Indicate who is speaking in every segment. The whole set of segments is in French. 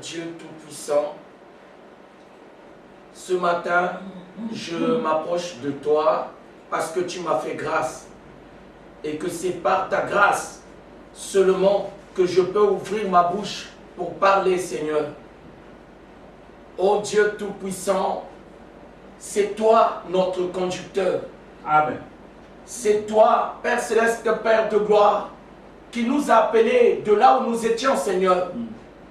Speaker 1: Dieu Tout-Puissant, ce matin, je m'approche de toi parce que tu m'as fait grâce et que c'est par ta grâce seulement que je peux ouvrir ma bouche pour parler, Seigneur. Ô Dieu Tout-Puissant, c'est toi notre conducteur.
Speaker 2: Amen.
Speaker 1: C'est toi, Père Céleste, Père de gloire, qui nous a appelés de là où nous étions, Seigneur,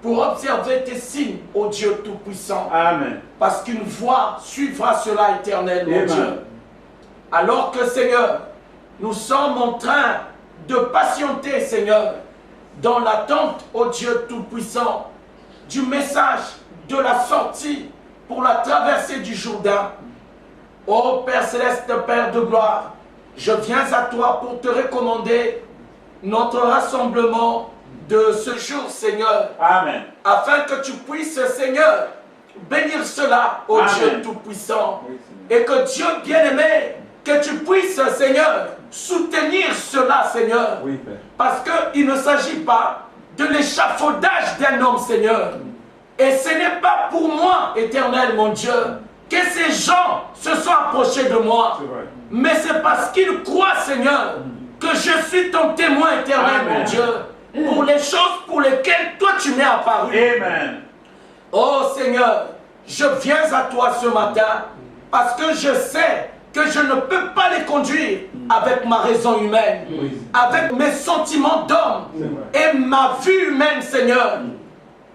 Speaker 1: pour observer tes signes, ô Dieu Tout-Puissant.
Speaker 2: Amen.
Speaker 1: Parce qu'une voix suivra cela éternel, mon
Speaker 2: Amen.
Speaker 1: Dieu. Alors que, Seigneur, nous sommes en train de patienter, Seigneur, dans l'attente, ô Dieu Tout-Puissant, du message de la sortie pour la traversée du Jourdain. Ô Père Céleste, Père de gloire, je viens à toi pour te recommander notre rassemblement de ce jour, Seigneur.
Speaker 2: Amen.
Speaker 1: Afin que tu puisses, Seigneur, bénir cela, ô
Speaker 2: Amen.
Speaker 1: Dieu Tout-Puissant. Et que Dieu bien-aimé, que tu puisses, Seigneur, soutenir cela, Seigneur.
Speaker 2: Oui, Père.
Speaker 1: Parce qu'il ne s'agit pas de l'échafaudage d'un homme, Seigneur. Et ce n'est pas pour moi, éternel, mon Dieu, que ces gens se sont approchés de moi.
Speaker 2: C'est vrai.
Speaker 1: Mais c'est parce qu'ils croient, Seigneur, que je suis ton témoin éternel,
Speaker 2: Amen.
Speaker 1: mon Dieu, pour les choses pour lesquelles toi tu m'es apparu.
Speaker 2: Amen.
Speaker 1: Oh Seigneur, je viens à toi ce matin parce que je sais que je ne peux pas les conduire avec ma raison humaine, avec mes sentiments d'homme et ma vue humaine, Seigneur.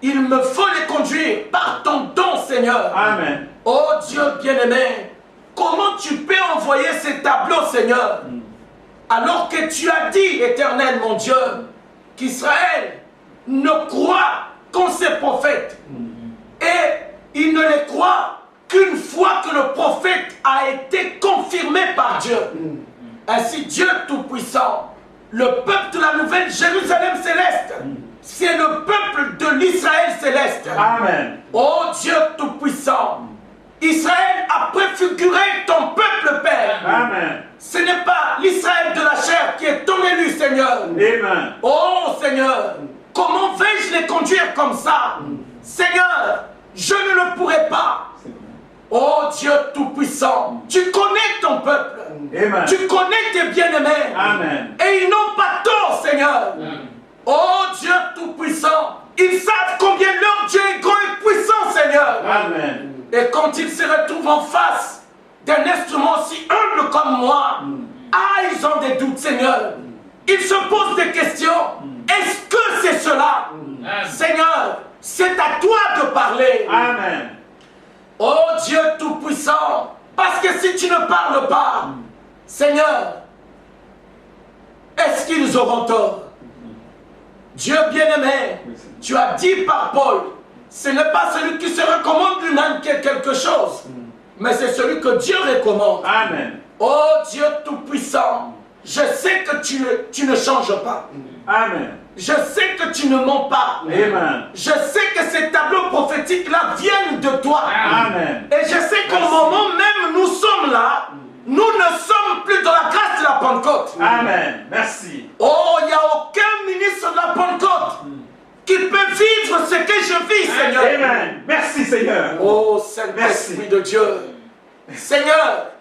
Speaker 1: Il me faut les conduire par ton don, Seigneur.
Speaker 2: Amen.
Speaker 1: Oh Dieu bien-aimé, comment tu peux envoyer ces tableaux, Seigneur, alors que tu as dit, éternel mon Dieu, qu'Israël ne croit qu'en ses prophètes. Et il ne les croit qu'une fois que le prophète a été confirmé par Dieu. Ainsi, Dieu Tout-Puissant, le peuple de la nouvelle Jérusalem céleste, c'est le peuple de l'Israël céleste.
Speaker 2: Amen.
Speaker 1: Oh Dieu Tout-Puissant, Israël a préfiguré ton peuple, Père.
Speaker 2: Amen.
Speaker 1: Ce n'est pas l'Israël de la chair qui est ton élu, Seigneur.
Speaker 2: Amen.
Speaker 1: Oh Seigneur, comment vais-je les conduire comme ça? Seigneur, je ne le pourrai pas. Oh Dieu Tout-Puissant, tu connais ton peuple.
Speaker 2: Amen.
Speaker 1: Tu connais tes bien-aimés.
Speaker 2: Amen.
Speaker 1: Et ils n'ont pas tort, Seigneur. Oh Dieu Tout-Puissant, ils savent combien leur Dieu est grand et puissant, Seigneur.
Speaker 2: Amen.
Speaker 1: Et quand ils se retrouvent en face d'un instrument aussi humble comme moi, ils ont des doutes, Seigneur. Ils se posent des questions. Est-ce que c'est cela? Seigneur, c'est à toi de parler.
Speaker 2: Amen.
Speaker 1: Oh Dieu Tout-Puissant, parce que si tu ne parles pas, Seigneur, est-ce qu'ils auront tort? Dieu bien-aimé, tu as dit par Paul, ce n'est pas celui qui se recommande lui-même qui est quelque chose, mais c'est celui que Dieu recommande.
Speaker 2: Amen.
Speaker 1: Oh Dieu Tout-Puissant, je sais que tu ne changes pas.
Speaker 2: Amen.
Speaker 1: Je sais que tu ne mens pas.
Speaker 2: Amen.
Speaker 1: Je sais que ces tableaux prophétiques-là viennent de toi.
Speaker 2: Amen.
Speaker 1: Et je sais qu'au moment même nous sommes là, nous ne sommes plus dans la grâce de la Pentecôte.
Speaker 2: Amen. Merci.
Speaker 1: Oh, il n'y a aucun ministre de la Pentecôte qui peut vivre ce que je vis, Seigneur.
Speaker 2: Amen. Merci, Seigneur.
Speaker 1: Oh, Saint-Esprit de Dieu. Seigneur,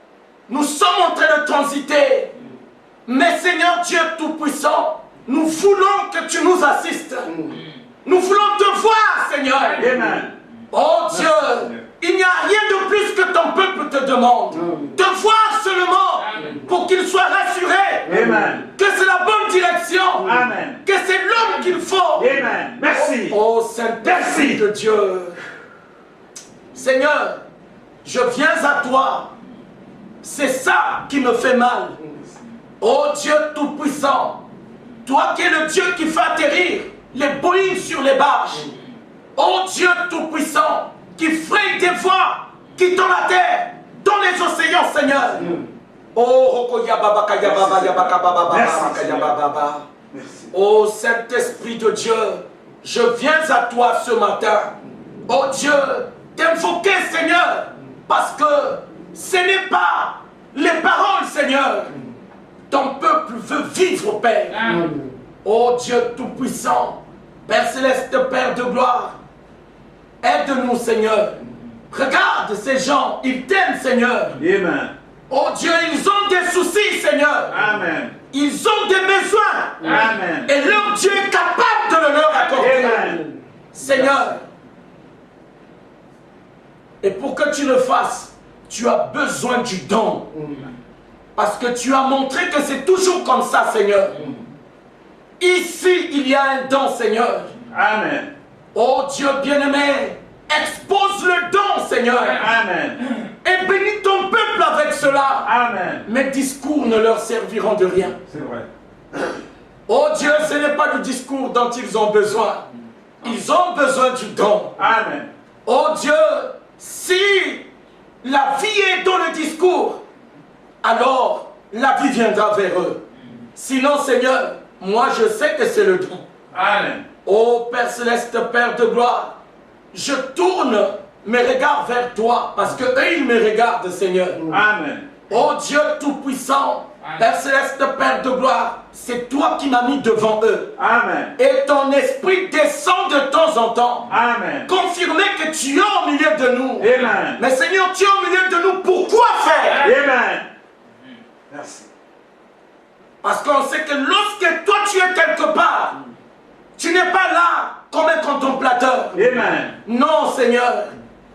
Speaker 1: nous sommes en train de transiter. Mais Seigneur Dieu Tout-Puissant, nous voulons que tu nous assistes. Nous voulons te voir, Seigneur.
Speaker 2: Amen.
Speaker 1: Oh Dieu, il n'y a rien de plus que ton peuple te demande. De voir seulement pour qu'il soit rassuré
Speaker 2: Amen.
Speaker 1: que c'est la bonne direction.
Speaker 2: Amen.
Speaker 1: Que c'est l'homme qu'il faut.
Speaker 2: Amen. Merci.
Speaker 1: Oh Saint-Esprit de Dieu. Seigneur, je viens à toi. C'est ça qui me fait mal. Oh Dieu Tout-Puissant, toi qui es le Dieu qui fait atterrir les Boeing sur les barges. Oh Dieu Tout-Puissant, qui fraye des voies, qui dans la terre, dans les océans, Seigneur. Oh Roko Yababa Yababa Yabaka Baba Yababa. Oh Saint-Esprit de Dieu, je viens à toi ce matin. Oh Dieu, t'invoquer, Seigneur, parce que ce n'est pas les paroles, Seigneur. Ton peuple veut vivre, Père. Oh Dieu Tout-Puissant, Père Céleste, Père de gloire, aide-nous, Seigneur. Regarde ces gens, ils t'aiment, Seigneur.
Speaker 2: Amen.
Speaker 1: Oh Dieu, ils ont des soucis, Seigneur.
Speaker 2: Amen.
Speaker 1: Ils ont des besoins.
Speaker 2: Amen.
Speaker 1: Et leur Dieu est capable de le leur accorder.
Speaker 2: Amen.
Speaker 1: Seigneur. Et pour que tu le fasses, tu as besoin du don. Parce que tu as montré que c'est toujours comme ça, Seigneur. Ici, il y a un don, Seigneur.
Speaker 2: Amen.
Speaker 1: Oh Dieu bien-aimé, expose le don, Seigneur.
Speaker 2: Amen.
Speaker 1: Et bénis ton peuple avec cela.
Speaker 2: Amen.
Speaker 1: Mes discours ne leur serviront de rien.
Speaker 2: C'est vrai.
Speaker 1: Oh Dieu, ce n'est pas du discours dont ils ont besoin. Ils ont besoin du don.
Speaker 2: Amen.
Speaker 1: Oh Dieu, si la vie est dans le discours, alors la vie viendra vers eux. Sinon, Seigneur, moi je sais que c'est le don.
Speaker 2: Amen.
Speaker 1: Ô Père Céleste, Père de gloire, je tourne mes regards vers toi, parce que eux, ils me regardent, Seigneur.
Speaker 2: Amen.
Speaker 1: Ô Dieu Tout-Puissant, Père Céleste, Père de gloire, c'est toi qui m'as mis devant eux.
Speaker 2: Amen.
Speaker 1: Et ton esprit descend de temps en temps.
Speaker 2: Amen.
Speaker 1: Confirmer que tu es au milieu de nous.
Speaker 2: Amen.
Speaker 1: Mais Seigneur, tu es au milieu de nous. Pourquoi faire?
Speaker 2: Amen. Merci.
Speaker 1: Parce qu'on sait que lorsque toi tu es quelque part, tu n'es pas là comme un contemplateur.
Speaker 2: Amen.
Speaker 1: Non, Seigneur.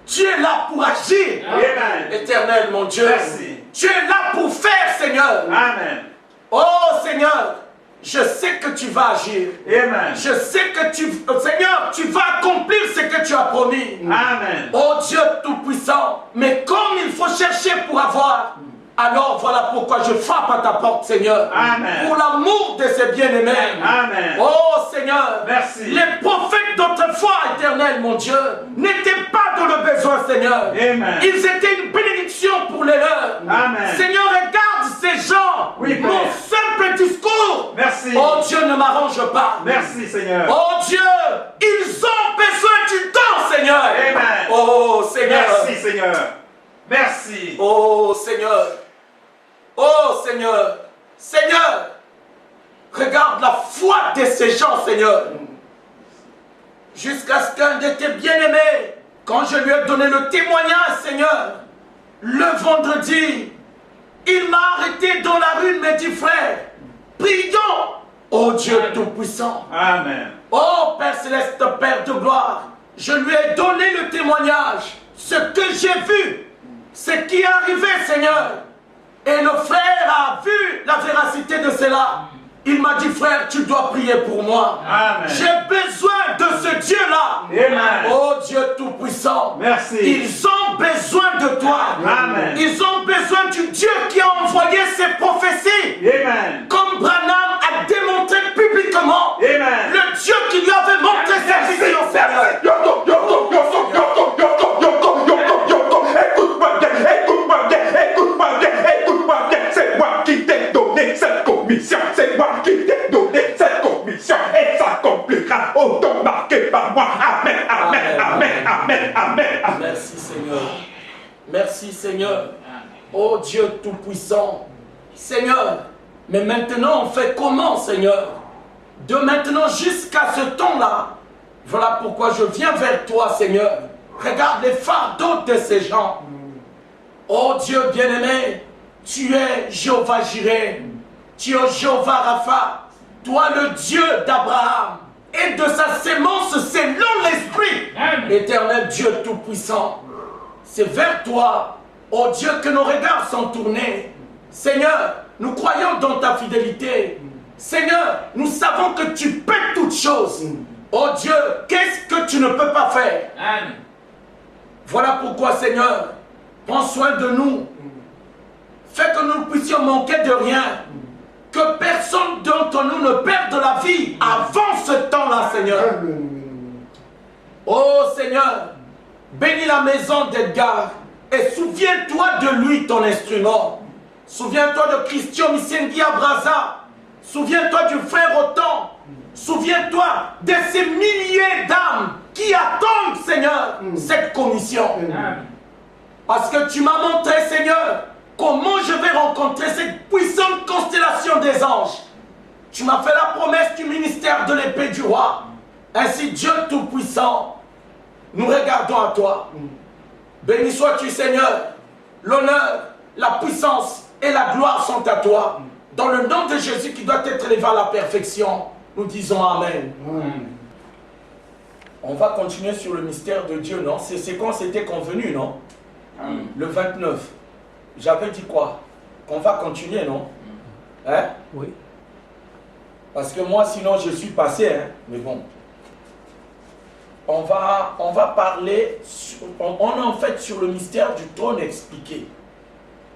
Speaker 1: Tu es là pour agir.
Speaker 2: Amen.
Speaker 1: Éternel, mon Dieu.
Speaker 2: Merci.
Speaker 1: Tu es là pour faire, Seigneur.
Speaker 2: Amen.
Speaker 1: Oh, Seigneur, je sais que tu vas agir.
Speaker 2: Amen.
Speaker 1: Je sais que Seigneur, tu vas accomplir ce que tu as promis.
Speaker 2: Amen.
Speaker 1: Oh Dieu Tout-Puissant, mais comme il faut chercher pour avoir, alors voilà pourquoi je frappe à ta porte, Seigneur.
Speaker 2: Amen.
Speaker 1: Pour l'amour de ces bien-aimés.
Speaker 2: Amen.
Speaker 1: Oh Seigneur,
Speaker 2: Merci.
Speaker 1: les prophètes d'autrefois, éternel, mon Dieu, n'étaient pas dans le besoin, Seigneur.
Speaker 2: Amen.
Speaker 1: Ils étaient une bénédiction pour les leurs.
Speaker 2: Amen.
Speaker 1: Seigneur, regarde ces gens.
Speaker 2: Oui,
Speaker 1: Mon
Speaker 2: Père.
Speaker 1: simple discours.
Speaker 2: Merci.
Speaker 1: Oh Dieu, ne m'arrange pas.
Speaker 2: Merci, Seigneur.
Speaker 1: Oh Dieu, ils ont besoin du temps, Seigneur.
Speaker 2: Amen.
Speaker 1: Oh Seigneur.
Speaker 2: Merci, Seigneur. Merci.
Speaker 1: Oh Seigneur. Oh Seigneur. Seigneur, regarde la foi de ces gens, Seigneur. Jusqu'à ce qu'un de tes bien-aimés, quand je lui ai donné le témoignage, Seigneur, le vendredi, il m'a arrêté dans la rue, il m'a dit, frère, prions. Oh Dieu Tout-Puissant.
Speaker 2: Amen.
Speaker 1: Oh Père Céleste, Père de gloire, je lui ai donné le témoignage, ce que j'ai vu, ce qui est arrivé, Seigneur. Et le frère a vu la véracité de cela. Il m'a dit, frère, tu dois prier pour moi.
Speaker 2: Amen.
Speaker 1: J'ai besoin de ce Dieu-là.
Speaker 2: Amen.
Speaker 1: Oh Dieu Tout-Puissant.
Speaker 2: Merci.
Speaker 1: Ils ont besoin de toi.
Speaker 2: Amen.
Speaker 1: Ils ont besoin du Dieu qui a envoyé ses prophéties.
Speaker 2: Amen.
Speaker 1: Comme Branham a démontré publiquement.
Speaker 2: Amen.
Speaker 1: Le Dieu qui lui avait montré sa vision, Seigneur.
Speaker 2: Écoute-moi bien, c'est moi qui t'ai donné cette commission, c'est moi qui t'ai donné cette commission, et ça s'accomplira au temps marqué par moi. Amen, amen, amen, amen, amen, amen.
Speaker 1: Merci Seigneur. Merci Seigneur. Oh Dieu Tout-Puissant. Seigneur, mais maintenant on fait comment, Seigneur? De maintenant jusqu'à ce temps-là, voilà pourquoi je viens vers toi, Seigneur. Regarde les fardeaux de ces gens. Oh Dieu bien-aimé, tu es Jéhovah Jireh, tu es Jéhovah Rapha, toi le Dieu d'Abraham et de sa sémence selon l'Esprit. Éternel Dieu Tout-Puissant, c'est vers toi, oh Dieu, que nos regards sont tournés. Seigneur, nous croyons dans ta fidélité. Seigneur, nous savons que tu peux toutes choses. Oh Dieu, qu'est-ce que tu ne peux pas faire? Voilà pourquoi, Seigneur, prends soin de nous. Fais que nous puissions manquer de rien. Que personne d'entre nous ne perde la vie avant ce temps-là, Seigneur. Oh Seigneur, bénis la maison d'Edgar et souviens-toi de lui, ton instrument. Souviens-toi de Christian Misengi Abraza. Souviens-toi du frère Otan. Souviens-toi de ces milliers d'âmes qui attendent, Seigneur, cette commission. Parce que tu m'as montré, Seigneur, comment je vais rencontrer cette puissante constellation des anges. Tu m'as fait la promesse du ministère de l'épée du roi. Ainsi, Dieu Tout-Puissant, nous regardons à toi. Béni sois-tu, Seigneur. L'honneur, la puissance et la gloire sont à toi. Dans le nom de Jésus qui doit être élevé à la perfection, nous disons Amen. On va continuer sur le mystère de Dieu, non? C'est quand c'était convenu, non? Le 29. J'avais dit quoi? Qu'on va continuer, non? Hein?
Speaker 3: Oui.
Speaker 1: Parce que moi, sinon, je suis passé, hein? Mais bon. On va parler, on est en fait sur le mystère du trône expliqué.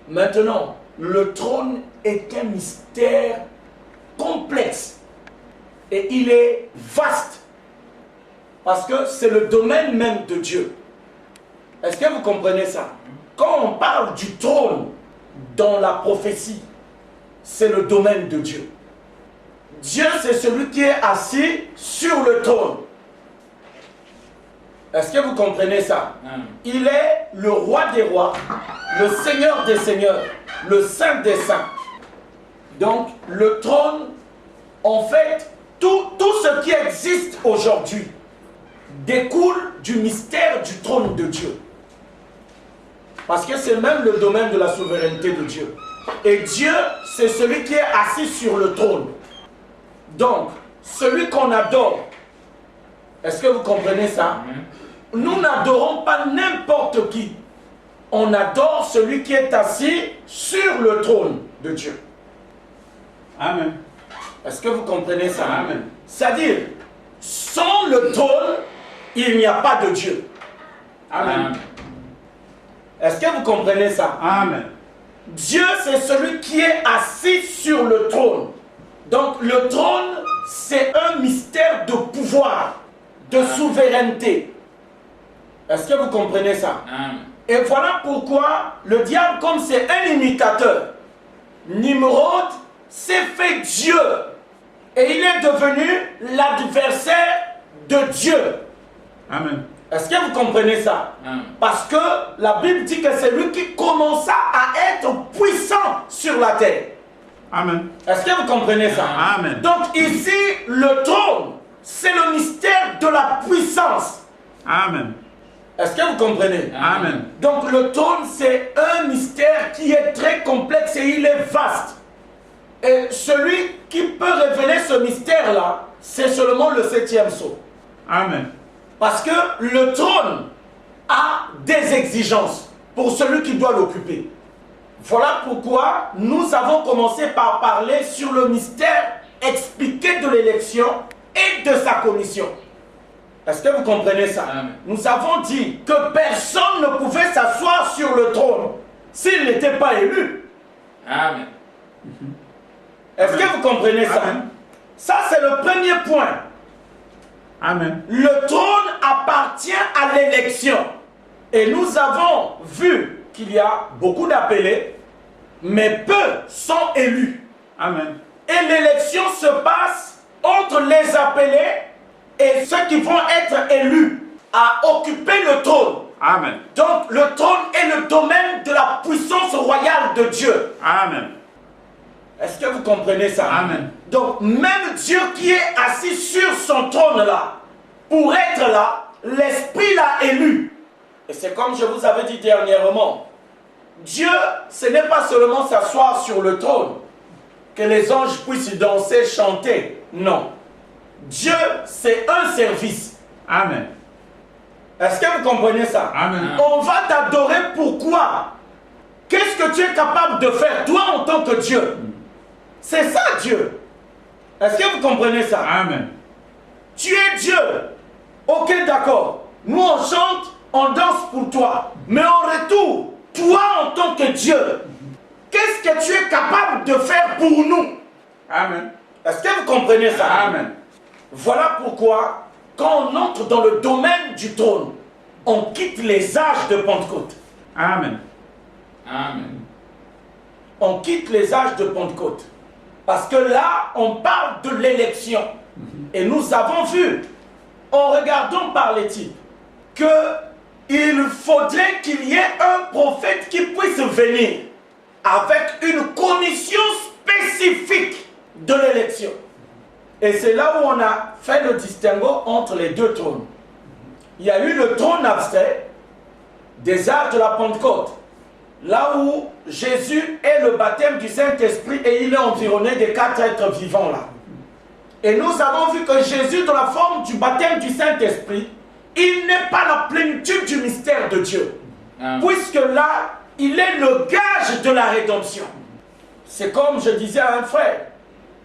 Speaker 1: Maintenant, le trône est un mystère complexe et il est vaste parce que c'est le domaine même de Dieu. Est-ce que vous comprenez ça? Quand on parle du trône dans la prophétie, c'est le domaine de Dieu. Dieu, c'est celui qui est assis sur le trône. Est-ce que vous comprenez ça? Il est le roi des rois, le seigneur des seigneurs, le saint des saints. Donc, le trône, en fait, tout ce qui existe aujourd'hui découle du mystère du trône de Dieu. Parce que c'est même le domaine de la souveraineté de Dieu. Et Dieu, c'est celui qui est assis sur le trône. Donc, celui qu'on adore, est-ce que vous comprenez ça? Nous n'adorons pas n'importe qui. On adore celui qui est assis sur le trône de Dieu.
Speaker 3: Amen.
Speaker 1: Est-ce que vous comprenez ça?
Speaker 3: Amen.
Speaker 1: C'est-à-dire, sans le trône, il n'y a pas de Dieu.
Speaker 3: Amen.
Speaker 1: Est-ce que vous comprenez ça?
Speaker 3: Amen.
Speaker 1: Dieu, c'est celui qui est assis sur le trône. Donc, le trône, c'est un mystère de pouvoir, de souveraineté. Est-ce que vous comprenez ça? Et voilà pourquoi le diable, comme c'est un imitateur, Nimrod s'est fait Dieu. Et il est devenu l'adversaire de Dieu.
Speaker 3: Amen.
Speaker 1: Est-ce que vous comprenez ça? Parce que la Bible dit que c'est lui qui commença à être puissant sur la terre.
Speaker 3: Amen.
Speaker 1: Est-ce que vous comprenez ça?
Speaker 3: Amen.
Speaker 1: Donc ici, le trône, c'est le mystère de la puissance.
Speaker 3: Amen.
Speaker 1: Est-ce que vous comprenez?
Speaker 3: Amen.
Speaker 1: Donc le trône, c'est un mystère qui est très complexe et il est vaste. Et celui qui peut révéler ce mystère-là, c'est seulement le 7e sceau.
Speaker 3: Amen.
Speaker 1: Parce que le trône a des exigences pour celui qui doit l'occuper. Voilà pourquoi nous avons commencé par parler sur le mystère expliqué de l'élection et de sa commission. Est-ce que vous comprenez ça?
Speaker 3: Amen.
Speaker 1: Nous avons dit que personne ne pouvait s'asseoir sur le trône s'il n'était pas élu.
Speaker 3: Amen.
Speaker 1: Est-ce que vous comprenez ça?
Speaker 3: Amen.
Speaker 1: Ça, c'est le premier point.
Speaker 3: Amen.
Speaker 1: Le trône appartient à l'élection. Et nous avons vu qu'il y a beaucoup d'appelés, mais peu sont élus.
Speaker 3: Amen.
Speaker 1: Et l'élection se passe entre les appelés et ceux qui vont être élus à occuper le trône.
Speaker 3: Amen.
Speaker 1: Donc le trône est le domaine de la puissance royale de Dieu.
Speaker 3: Amen.
Speaker 1: Est-ce que vous comprenez ça?
Speaker 3: Amen.
Speaker 1: Donc même Dieu qui est assis sur son trône là, pour être là, l'Esprit l'a élu. Et c'est comme je vous avais dit dernièrement, Dieu, ce n'est pas seulement s'asseoir sur le trône, que les anges puissent danser, chanter. Non. Dieu, c'est un service.
Speaker 3: Amen.
Speaker 1: Est-ce que vous comprenez ça?
Speaker 3: Amen.
Speaker 1: On va t'adorer pourquoi? Qu'est-ce que tu es capable de faire, toi, en tant que Dieu? C'est ça, Dieu. Est-ce que vous comprenez ça?
Speaker 3: Amen.
Speaker 1: Tu es Dieu. Ok, d'accord. Nous, on chante, on danse pour toi. Mais en retour, toi, en tant que Dieu, qu'est-ce que tu es capable de faire pour nous?
Speaker 3: Amen.
Speaker 1: Est-ce que vous comprenez ça?
Speaker 3: Amen.
Speaker 1: Voilà pourquoi, quand on entre dans le domaine du trône, on quitte les âges de Pentecôte.
Speaker 3: Amen.
Speaker 4: Amen.
Speaker 1: On quitte les âges de Pentecôte. Parce que là, on parle de l'élection. Et nous avons vu, en regardant par les types, qu'il faudrait qu'il y ait un prophète qui puisse venir avec une commission spécifique de l'élection. Et c'est là où on a fait le distinguo entre les deux trônes. il y a eu le trône abstrait des arts de la Pentecôte, là où Jésus est le baptême du Saint-Esprit et il est environné des 4 êtres vivants là. Et nous avons vu que Jésus, dans la forme du baptême du Saint-Esprit, il n'est pas la plénitude du mystère de Dieu. Puisque là, il est le gage de la rédemption. C'est comme je disais à un frère,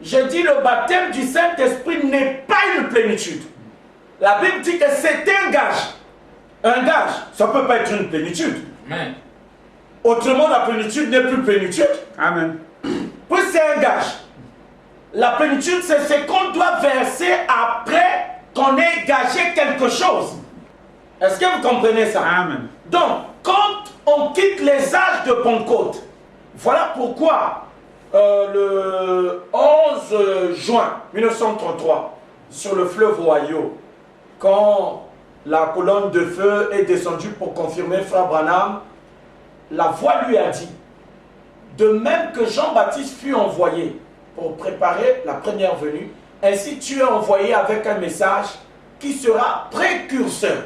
Speaker 1: je dis le baptême du Saint-Esprit n'est pas une plénitude. La Bible dit que c'est un gage. Un gage, ça ne peut pas être une plénitude.
Speaker 4: Amen.
Speaker 1: Autrement, la plénitude n'est plus plénitude.
Speaker 3: Amen.
Speaker 1: Puis c'est un gage. La plénitude, c'est ce qu'on doit verser après qu'on ait gagé quelque chose. Est-ce que vous comprenez ça?
Speaker 3: Amen.
Speaker 1: Donc, quand on quitte les âges de Pentecôte, voilà pourquoi le 11 juin 1933, sur le fleuve Ohio, quand la colonne de feu est descendue pour confirmer Frère Branham, la voix lui a dit, de même que Jean-Baptiste fut envoyé pour préparer la première venue, ainsi tu es envoyé avec un message qui sera précurseur.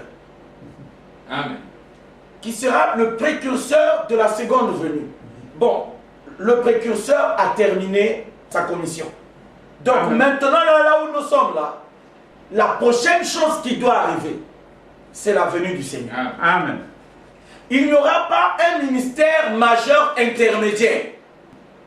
Speaker 4: Amen.
Speaker 1: Qui sera le précurseur de la seconde venue. Bon, le précurseur a terminé sa commission. Donc
Speaker 3: Amen.
Speaker 1: maintenant, là où nous sommes là, la prochaine chose qui doit arriver, c'est la venue du Seigneur.
Speaker 3: Amen.
Speaker 1: Il n'y aura pas un ministère majeur intermédiaire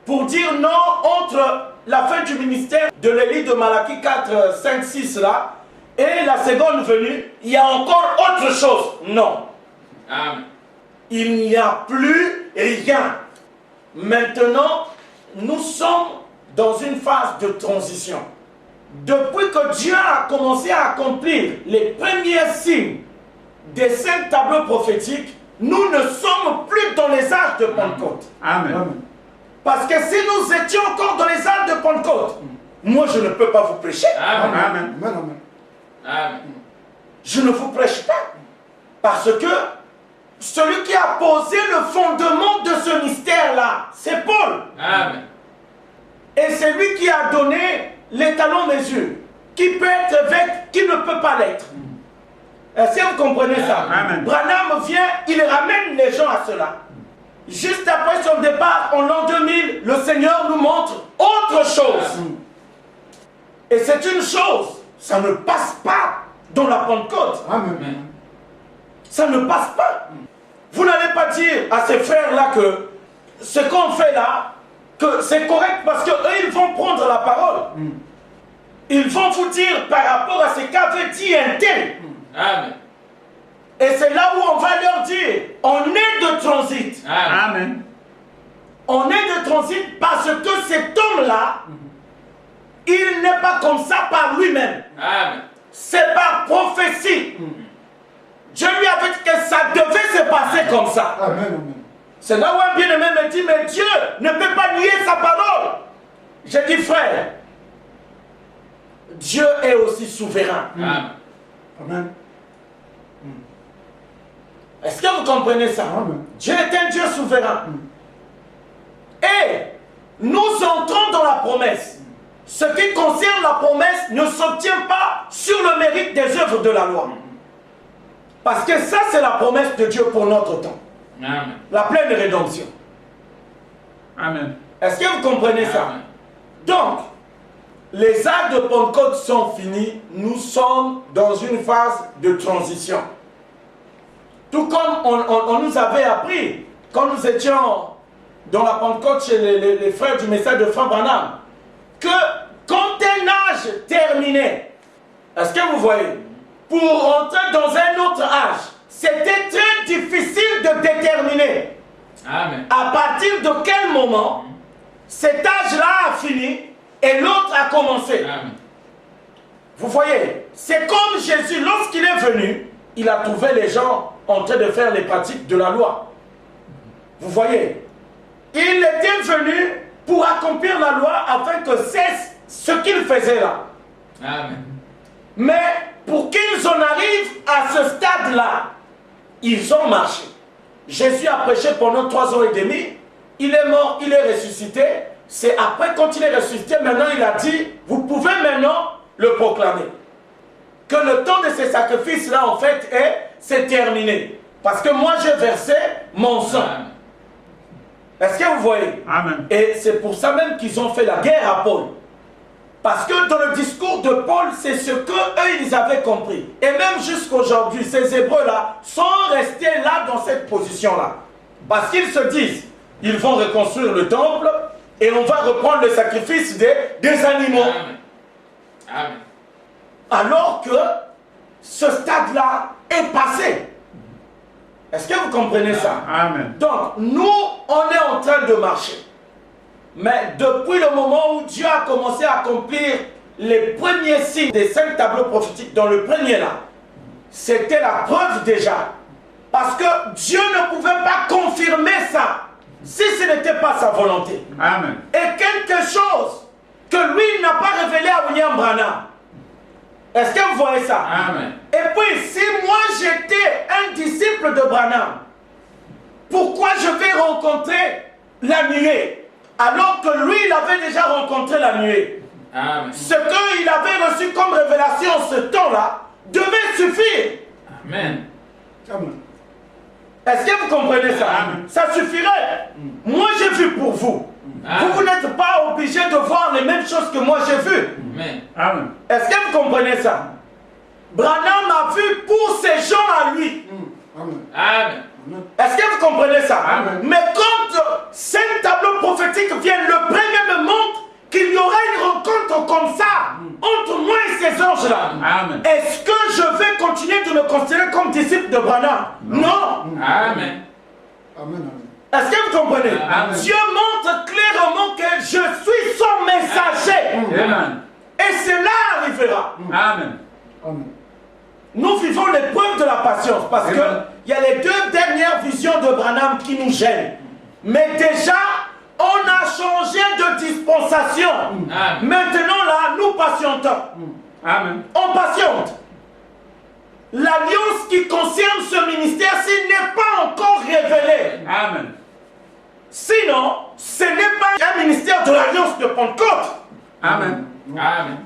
Speaker 1: pour dire non entre la fin du ministère de l'Élie de Malachie 4, 5, 6 là et la seconde venue, il y a encore autre chose. Non.
Speaker 4: Amen.
Speaker 1: Il n'y a plus rien. Maintenant, nous sommes dans une phase de transition. Depuis que Dieu a commencé à accomplir les premiers signes des 5 tableaux prophétiques, nous ne sommes plus dans les âges de Pentecôte.
Speaker 3: Amen.
Speaker 1: Parce que si nous étions encore dans les âges de Pentecôte, moi je ne peux pas vous prêcher.
Speaker 4: Amen.
Speaker 3: Amen.
Speaker 2: Amen.
Speaker 4: Amen.
Speaker 1: Je ne vous prêche pas. Parce que celui qui a posé le fondement de ce mystère-là, c'est Paul.
Speaker 4: Amen.
Speaker 1: Et c'est lui qui a donné les talons mesure. Qui peut être évêque, qui ne peut pas l'être. Est-ce que vous comprenez ça?
Speaker 3: Amen.
Speaker 1: Branham vient, il ramène les gens à cela. Juste après son départ, en l'an 2000, le Seigneur nous montre autre chose. Et c'est une chose, ça ne passe pas dans la Pentecôte.
Speaker 2: Amen.
Speaker 1: Ça ne passe pas. Vous n'allez pas dire à ces frères-là que ce qu'on fait là, que c'est correct parce qu'eux, ils vont prendre la parole. Ils vont vous dire par rapport à ce qu'avait dit un tel.
Speaker 4: Amen.
Speaker 1: Et c'est là où on va leur dire, on est de transit.
Speaker 4: Amen.
Speaker 3: Amen.
Speaker 1: On est de transit parce que cet homme-là, il n'est pas comme ça par lui-même.
Speaker 4: Amen.
Speaker 1: C'est par prophétie. Dieu lui avait dit que ça devait se passer comme ça.
Speaker 2: Amen.
Speaker 1: C'est là où un bien-aimé me dit, mais Dieu ne peut pas nier sa parole. J'ai dit, frère, Dieu est aussi souverain.
Speaker 4: Amen.
Speaker 2: Amen.
Speaker 1: Est-ce que vous comprenez ça?
Speaker 2: Amen.
Speaker 1: Dieu est un Dieu souverain. Et nous entrons dans la promesse. Ce qui concerne la promesse ne s'obtient pas sur le mérite des œuvres de la loi. Parce que ça, c'est la promesse de Dieu pour notre temps.
Speaker 4: Amen.
Speaker 1: La pleine rédemption.
Speaker 3: Amen.
Speaker 1: Est-ce que vous comprenez ça?
Speaker 4: Amen.
Speaker 1: Donc, les actes de Pentecôte sont finis. Nous sommes dans une phase de transition. Tout comme on nous avait appris, quand nous étions dans la Pentecôte chez les frères du message de Frère Branham, que quand un âge terminait, est-ce que vous voyez, pour entrer dans un autre âge, c'était très difficile de déterminer
Speaker 4: Amen.
Speaker 1: à partir de quel moment cet âge-là a fini et l'autre a commencé.
Speaker 4: Amen.
Speaker 1: Vous voyez, c'est comme Jésus, lorsqu'il est venu, il a trouvé les gens en train de faire les pratiques de la loi. Vous voyez, il était venu pour accomplir la loi afin que cesse ce qu'il faisait là.
Speaker 4: Amen.
Speaker 1: Mais pour qu'ils en arrivent à ce stade-là, ils ont marché. Jésus a prêché pendant 3 ans et demi, il est mort, il est ressuscité. C'est après, quand il est ressuscité, maintenant il a dit, vous pouvez maintenant le proclamer. que le temps de ces sacrifices-là, en fait, c'est terminé. Parce que moi, j'ai versé mon sang. Est-ce que vous voyez?
Speaker 3: Amen.
Speaker 1: Et c'est pour ça même qu'ils ont fait la guerre à Paul. Parce que dans le discours de Paul, c'est ce qu'eux, ils avaient compris. Et même jusqu'aujourd'hui, ces Hébreux-là sont restés là dans cette position-là. Parce qu'ils se disent, ils vont reconstruire le temple et on va reprendre le sacrifice des animaux.
Speaker 4: Amen. Amen.
Speaker 1: Alors que ce stade-là est passé. Est-ce que vous comprenez ça?
Speaker 3: Amen.
Speaker 1: Donc, nous, on est en train de marcher. Mais depuis le moment où Dieu a commencé à accomplir les premiers signes des 5 tableaux prophétiques, dans le premier là, c'était la preuve déjà. Parce que Dieu ne pouvait pas confirmer ça si ce n'était pas sa volonté.
Speaker 3: Amen.
Speaker 1: Et quelque chose que lui n'a pas révélé à William Branham. Est-ce que vous voyez ça?
Speaker 4: Amen.
Speaker 1: Et puis, si moi j'étais un disciple de Branham, pourquoi je vais rencontrer la nuée alors que lui, il avait déjà rencontré la nuée?
Speaker 4: Amen.
Speaker 1: Ce qu'il avait reçu comme révélation ce temps-là devait suffire.
Speaker 4: Amen.
Speaker 1: Est-ce que vous comprenez ça?
Speaker 3: Amen.
Speaker 1: Ça suffirait. Moi, j'ai vu pour vous.
Speaker 4: Amen.
Speaker 1: Vous n'êtes pas obligé de voir les mêmes choses que moi j'ai vues.
Speaker 4: Amen.
Speaker 3: Amen.
Speaker 1: Est-ce que vous comprenez ça? Branham a vu pour ces gens à lui.
Speaker 4: Amen.
Speaker 1: Est-ce que vous comprenez ça?
Speaker 3: Amen.
Speaker 1: Mais quand 5 tableaux prophétiques viennent, le premier me montre qu'il y aura une rencontre comme ça entre moi et ces anges-là.
Speaker 3: Amen.
Speaker 1: Est-ce que je vais continuer de me considérer comme disciple de Branham? Non.
Speaker 4: Amen.
Speaker 1: Est-ce que vous comprenez?
Speaker 3: Amen.
Speaker 1: Dieu montre clairement que je suis son messager.
Speaker 3: Amen.
Speaker 1: Et cela arrivera.
Speaker 3: Amen.
Speaker 1: Nous vivons l'épreuve de la patience parce qu'il y a les 2 dernières visions de Branham qui nous gênent. Mais déjà, on a changé de dispensation.
Speaker 4: Amen.
Speaker 1: Maintenant, là, nous patientons.
Speaker 3: Amen.
Speaker 1: On patiente. L'alliance qui concerne ce ministère-ci n'est pas encore révélée.
Speaker 3: Amen.
Speaker 1: Sinon, ce n'est pas un ministère de l'alliance de Pentecôte.
Speaker 3: Amen.
Speaker 4: Amen.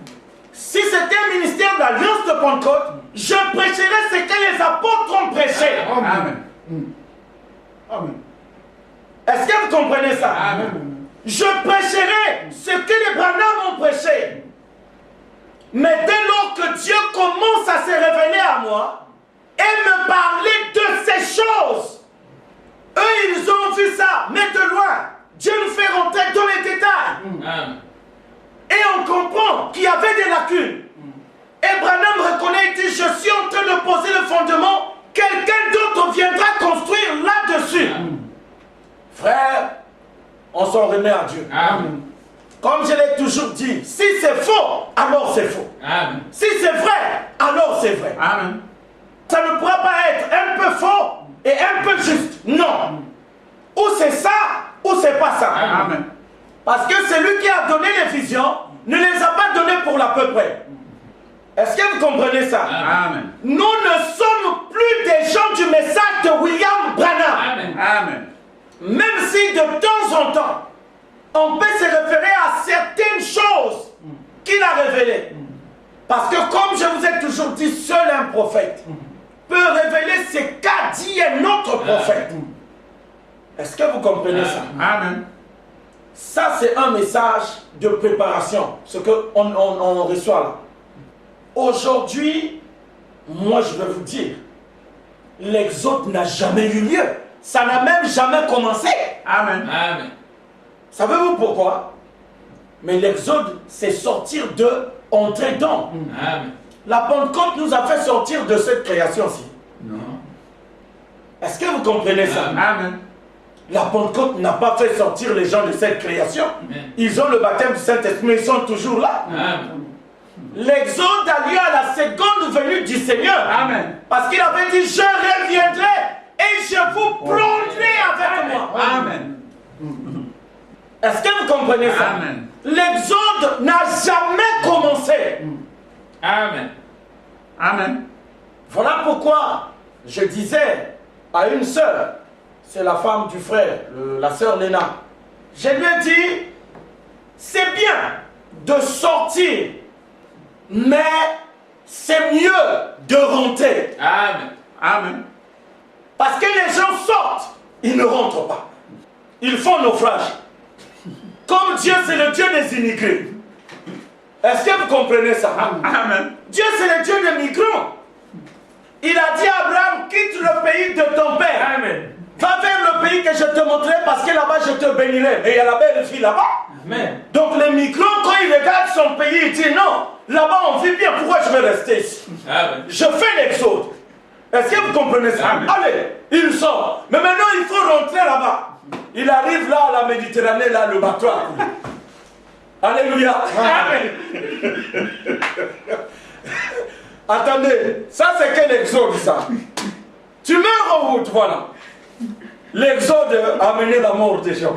Speaker 1: Si c'était un ministère de l'alliance de Pentecôte, je prêcherais ce que les apôtres ont prêché.
Speaker 3: Amen.
Speaker 1: Est-ce que vous comprenez ça?
Speaker 3: Amen.
Speaker 1: Je prêcherai ce que les Branham ont prêché. Mais dès lors que Dieu commence à se révéler à moi et me parler de ces choses, eux ils ont vu ça, mais de loin. Dieu nous fait rentrer dans les détails.
Speaker 4: Amen.
Speaker 1: Et on comprend qu'il y avait des lacunes. Et Branham reconnaît et dit, je suis en train de poser le fondement, quelqu'un d'autre viendra construire là-dessus. Frère, on s'en remet à Dieu.
Speaker 4: Amen.
Speaker 1: Comme je l'ai toujours dit, si c'est faux, alors c'est faux.
Speaker 4: Amen.
Speaker 1: Si c'est vrai, alors c'est vrai.
Speaker 3: Amen.
Speaker 1: Ça ne pourra pas être un peu faux et un peu juste. Non. Ou c'est ça, ou c'est pas ça.
Speaker 3: Amen.
Speaker 1: Parce que celui qui a donné les visions ne les a pas données pour l'à peu près. Est-ce que vous comprenez ça?
Speaker 3: Amen.
Speaker 1: Nous ne sommes plus des gens du message de William Branham.
Speaker 4: Amen.
Speaker 3: Amen.
Speaker 1: Même si de temps en temps, on peut se référer à certaines choses qu'il a révélées. Parce que comme je vous ai toujours dit, seul un prophète peut révéler ce qu'a dit un autre prophète. Est-ce que vous comprenez ça?
Speaker 3: Amen.
Speaker 1: Ça, c'est un message de préparation, ce qu'on reçoit là. Aujourd'hui, moi je vais vous dire, l'exode n'a jamais eu lieu. Ça n'a même jamais commencé.
Speaker 3: Amen.
Speaker 4: Amen.
Speaker 1: Savez-vous pourquoi? Mais l'exode, c'est sortir de, entrer dans.
Speaker 4: Amen.
Speaker 1: La Pentecôte nous a fait sortir de cette création-ci.
Speaker 3: Non.
Speaker 1: Est-ce que vous comprenez ça?
Speaker 3: Amen.
Speaker 1: La Pentecôte n'a pas fait sortir les gens de cette création.
Speaker 4: Amen.
Speaker 1: Ils ont le baptême du Saint-Esprit, mais ils sont toujours là.
Speaker 4: Amen.
Speaker 1: L'exode a lieu à la seconde venue du Seigneur.
Speaker 3: Amen.
Speaker 1: Parce qu'il avait dit, je reviendrai et je vous prendrai avec moi.
Speaker 3: Amen.
Speaker 1: Est-ce que vous comprenez ça?
Speaker 3: Amen.
Speaker 1: L'exode n'a jamais commencé.
Speaker 4: Amen.
Speaker 3: Amen.
Speaker 1: Voilà pourquoi je disais à une sœur, c'est la femme du frère, la sœur Léna, je lui ai dit, c'est bien de sortir, mais c'est mieux de rentrer.
Speaker 4: Amen.
Speaker 3: Amen.
Speaker 1: Parce que les gens sortent, ils ne rentrent pas. Ils font naufrage. Comme Dieu, c'est le Dieu des immigrés. Est-ce que vous comprenez ça?
Speaker 3: Amen.
Speaker 1: Dieu, c'est le Dieu des migrants. Il a dit à Abraham, quitte le pays de ton père.
Speaker 4: Amen.
Speaker 1: Va vers le pays que je te montrerai parce que là-bas, je te bénirai. Et il y a la belle fille là-bas.
Speaker 4: Amen.
Speaker 1: Donc les migrants, quand ils regardent son pays, ils disent non, là-bas on vit bien, pourquoi je vais rester ici?
Speaker 4: Amen.
Speaker 1: Je fais l'exode. Est-ce que vous comprenez ça?
Speaker 3: Amen.
Speaker 1: Allez, il sort. Mais maintenant, il faut rentrer là-bas. Il arrive là à la Méditerranée, là, le bateau a coulé. Alléluia. Amen. Attendez, ça c'est quel exode ça? Tu meurs en route, voilà. L'exode a amené la mort des gens.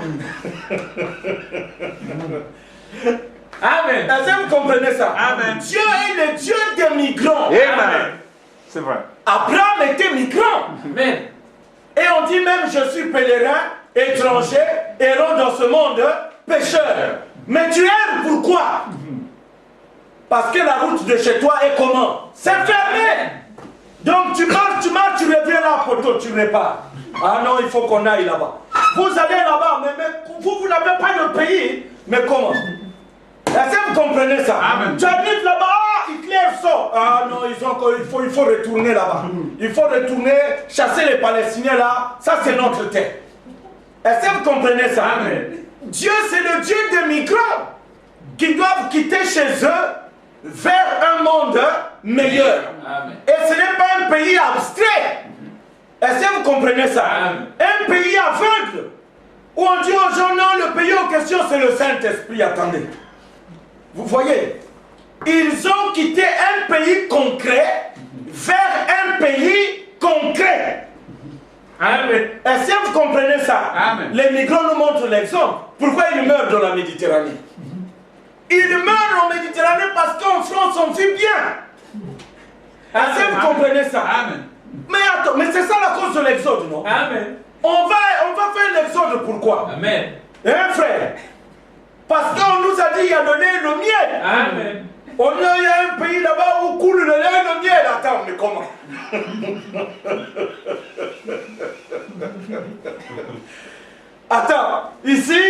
Speaker 4: Amen.
Speaker 1: Est-ce que vous comprenez ça?
Speaker 3: Amen.
Speaker 1: Dieu est le Dieu des migrants.
Speaker 3: Amen. C'est vrai.
Speaker 1: Abraham était migrant.
Speaker 4: Amen.
Speaker 1: Et on dit même, je suis pèlerin, étranger, errant dans ce monde, pécheur. Mais tu erres pourquoi? Parce que la route de chez toi est comment? C'est fermé. Donc tu marches, tu reviens là, poteau, tu repars. Ah non, il faut qu'on aille là-bas. Vous allez là-bas, mais vous n'avez pas de pays. Mais comment? Est-ce que vous comprenez ça?
Speaker 3: Amen.
Speaker 1: Tu arrives là-bas, ah, Hitler sort. Ah non, il faut retourner là-bas. Il faut retourner, chasser les Palestiniens là. Ça, c'est notre terre. Est-ce que vous comprenez ça?
Speaker 3: Amen.
Speaker 1: Dieu, c'est le Dieu des migrants qui doivent quitter chez eux vers un monde meilleur.
Speaker 4: Amen.
Speaker 1: Et ce n'est pas un pays abstrait. Est-ce que vous comprenez ça?
Speaker 4: Amen.
Speaker 1: Un pays aveugle. Où on dit aux gens, non, le pays en question, c'est le Saint-Esprit. Attendez. Vous voyez? Ils ont quitté un pays concret vers un pays concret.
Speaker 4: Amen.
Speaker 1: Est-ce que vous comprenez ça?
Speaker 3: Amen.
Speaker 1: Les migrants nous montrent l'exemple. Pourquoi ils meurent dans la Méditerranée? Ils meurent en Méditerranée parce qu'en France, on vit bien. Est-ce que vous comprenez ça?
Speaker 3: Amen.
Speaker 1: Mais attends, mais c'est ça la cause de l'exode, non?
Speaker 4: Amen.
Speaker 1: On va faire l'exode, pourquoi?
Speaker 4: Amen.
Speaker 1: Hein, frère? Parce qu'on nous a dit il y a le lait et le miel.
Speaker 4: Amen.
Speaker 1: On il y a un pays là-bas où coule le lait et le miel. Attends, mais comment? Attends, ici,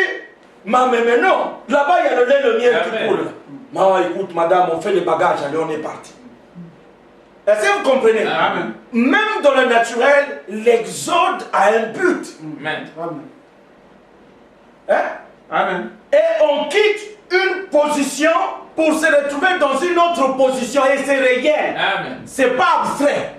Speaker 1: mais non. Là-bas, il y a le lait et le miel qui
Speaker 4: Amen.
Speaker 1: coule. Non, écoute, madame, on fait les bagages, allez, on est parti. Est-ce que vous comprenez?
Speaker 3: Amen.
Speaker 1: Même dans le naturel, l'exode a un but.
Speaker 4: Amen.
Speaker 1: Hein?
Speaker 3: Amen.
Speaker 1: Et on quitte une position pour se retrouver dans une autre position. Et c'est réel.
Speaker 4: Amen.
Speaker 1: C'est pas abstrait.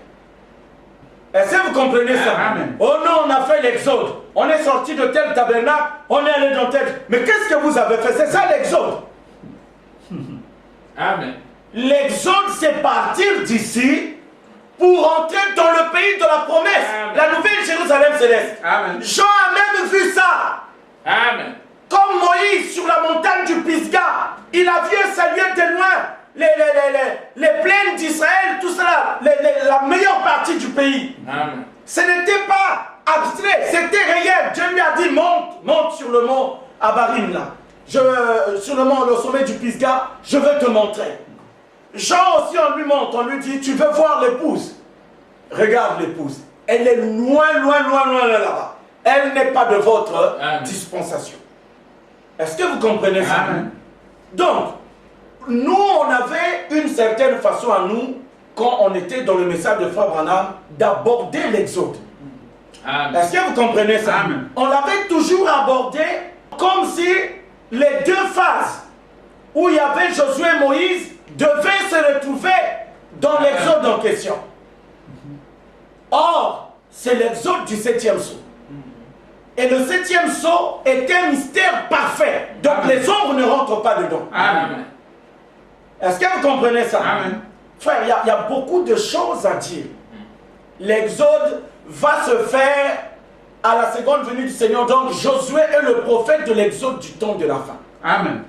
Speaker 1: Est-ce que vous comprenez ça?
Speaker 3: Amen.
Speaker 1: Oh non, on a fait l'exode. On est sorti de tel tabernacle, on est allé dans tel. Mais qu'est-ce que vous avez fait? C'est ça l'exode.
Speaker 4: Amen.
Speaker 1: L'exode, c'est partir d'ici pour entrer dans le pays de la promesse.
Speaker 4: Amen.
Speaker 1: La nouvelle Jérusalem céleste.
Speaker 3: Amen.
Speaker 1: Jean a même vu ça.
Speaker 4: Amen.
Speaker 1: Comme Moïse sur la montagne du Pisgah, il a vu saluer de loin les plaines d'Israël, tout cela, la meilleure partie du pays.
Speaker 4: Amen.
Speaker 1: Ce n'était pas abstrait, c'était réel. Dieu lui a dit monte sur le mont Abarim là. Sur le mont, le sommet du Pisgah, je veux te montrer. Jean aussi, on lui montre, on lui dit, tu veux voir l'épouse? Regarde l'épouse. Elle est loin là-bas. Elle n'est pas de votre
Speaker 4: Amen.
Speaker 1: dispensation. Est-ce que vous comprenez ça?
Speaker 3: Amen.
Speaker 1: Donc, nous, on avait une certaine façon à nous, quand on était dans le message de Frère Branham, d'aborder l'exode.
Speaker 4: Amen.
Speaker 1: Est-ce que vous comprenez ça?
Speaker 3: Amen.
Speaker 1: On l'avait toujours abordé comme si les deux phases où il y avait Josué et Moïse devaient se retrouver dans l'exode en question. Or, c'est l'exode du 7e sceau. Et le 7e sceau est un mystère parfait. Donc
Speaker 3: Amen.
Speaker 1: les ombres ne rentrent pas dedans.
Speaker 4: Amen.
Speaker 1: Est-ce que vous comprenez ça?
Speaker 3: Amen.
Speaker 1: Frère, il y a beaucoup de choses à dire. L'exode va se faire à la seconde venue du Seigneur. Donc Josué est le prophète de l'exode du temps de la fin.
Speaker 3: Amen.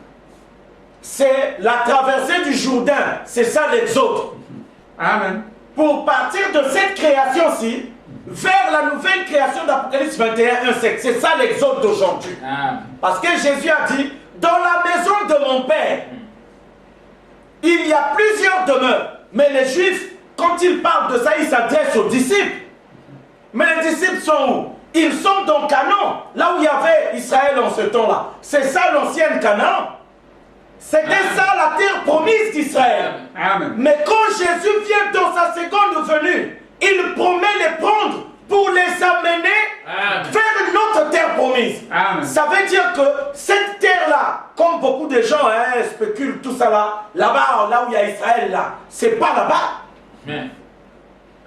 Speaker 1: C'est la traversée du Jourdain. C'est ça l'exode.
Speaker 3: Amen.
Speaker 1: Pour partir de cette création-ci, vers la nouvelle création d'Apocalypse 21, 1,7. C'est ça l'exode d'aujourd'hui.
Speaker 4: Amen.
Speaker 1: Parce que Jésus a dit, dans la maison de mon Père, il y a plusieurs demeures. Mais les Juifs, quand ils parlent de ça, ils s'adressent aux disciples. Mais les disciples sont où? Ils sont dans Canaan, là où il y avait Israël en ce temps-là. C'est ça l'ancienne Canaan. C'était ça la terre promise d'Israël.
Speaker 3: Amen.
Speaker 1: Mais quand Jésus vient dans sa seconde venue, il promet les prendre pour les amener vers une autre terre promise.
Speaker 3: Amen.
Speaker 1: Ça veut dire que cette terre-là, comme beaucoup de gens spéculent tout ça là-bas, là où il y a Israël, là, c'est pas là-bas.
Speaker 4: Amen.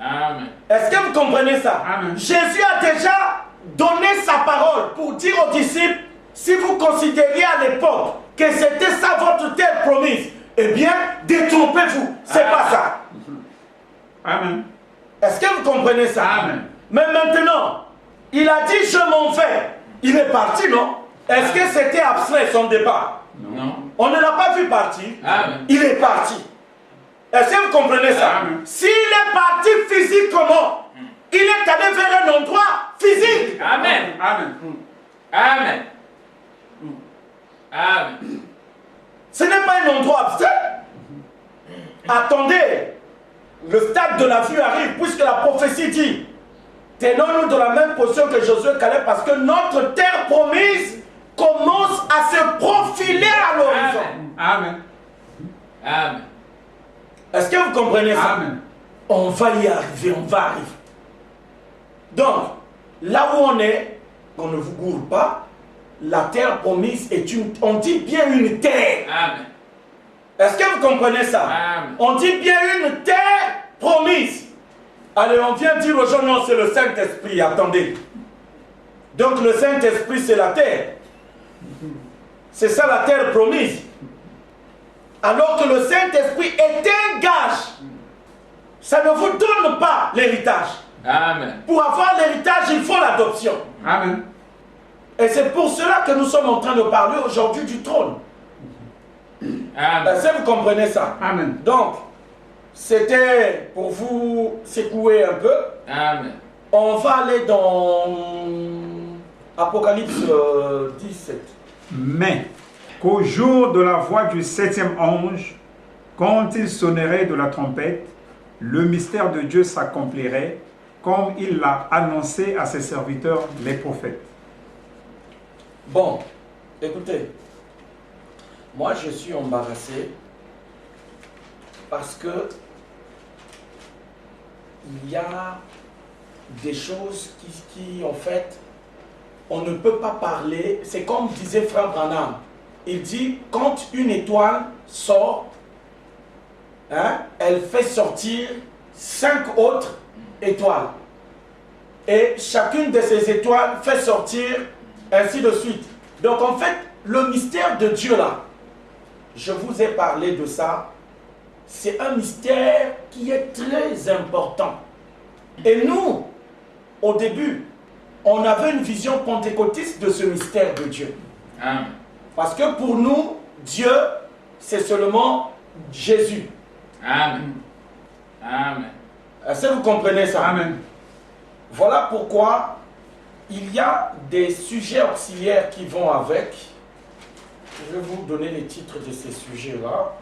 Speaker 4: Amen.
Speaker 1: Est-ce que vous comprenez ça?
Speaker 3: Amen.
Speaker 1: Jésus a déjà donné sa parole pour dire aux disciples, si vous considériez à l'époque que c'était ça votre terre promise, eh bien, détrompez-vous. C'est pas ça.
Speaker 3: Amen.
Speaker 1: Est-ce que vous comprenez ça?
Speaker 3: Amen.
Speaker 1: Mais maintenant, il a dit je m'en vais. Il est parti, non? Est-ce que c'était abstrait son départ?
Speaker 4: Non.
Speaker 1: On ne l'a pas vu partir.
Speaker 4: Amen.
Speaker 1: Il est parti. Est-ce que vous comprenez ça?
Speaker 3: Amen.
Speaker 1: S'il est parti physiquement, il est allé vers un endroit physique.
Speaker 4: Amen.
Speaker 3: Amen.
Speaker 4: Amen. Amen.
Speaker 1: Ce n'est pas un endroit abstrait. Attendez, le stade de la vue arrive, puisque la prophétie dit, tenons-nous dans la même position que Josué et Caleb, parce que notre terre promise commence à se profiler à l'horizon.
Speaker 3: Amen.
Speaker 4: Amen.
Speaker 1: Est-ce que vous comprenez ça?
Speaker 3: Amen.
Speaker 1: On va y arriver, on va arriver. Donc, là où on est, on ne vous gourre pas, la terre promise est on dit bien une terre.
Speaker 4: Amen.
Speaker 1: Est-ce que vous comprenez ça?
Speaker 4: Amen.
Speaker 1: On dit bien une terre promise. Allez, on vient dire aux gens, non, c'est le Saint-Esprit, attendez. Donc le Saint-Esprit, c'est la terre. C'est ça la terre promise. Alors que le Saint-Esprit est un gage. Ça ne vous donne pas l'héritage.
Speaker 4: Amen.
Speaker 1: Pour avoir l'héritage, il faut l'adoption.
Speaker 3: Amen.
Speaker 1: Et c'est pour cela que nous sommes en train de parler aujourd'hui du trône.
Speaker 4: Amen.
Speaker 1: Est-ce que vous comprenez ça?
Speaker 3: Amen.
Speaker 1: Donc, c'était pour vous secouer un peu.
Speaker 4: Amen.
Speaker 1: On va aller dans Apocalypse 17.
Speaker 3: Mais qu'au jour de la voix du septième ange, quand il sonnerait de la trompette, le mystère de Dieu s'accomplirait, comme il l'a annoncé à ses serviteurs, les prophètes.
Speaker 1: Bon, écoutez, moi je suis embarrassé parce que il y a des choses qui en fait, on ne peut pas parler. C'est comme disait Frère Branham. Il dit, quand une étoile sort, elle fait sortir 5 autres étoiles. Et chacune de ces étoiles fait sortir ainsi de suite. Donc en fait, le mystère de Dieu là, je vous ai parlé de ça, c'est un mystère qui est très important. Et nous, au début, on avait une vision pentecôtiste de ce mystère de Dieu.
Speaker 4: Amen.
Speaker 1: Parce que pour nous, Dieu, c'est seulement Jésus.
Speaker 4: Amen. Amen.
Speaker 1: Est-ce que vous comprenez ça?
Speaker 3: Amen.
Speaker 1: Voilà pourquoi il y a des sujets auxiliaires qui vont avec. Je vais vous donner les titres de ces sujets-là.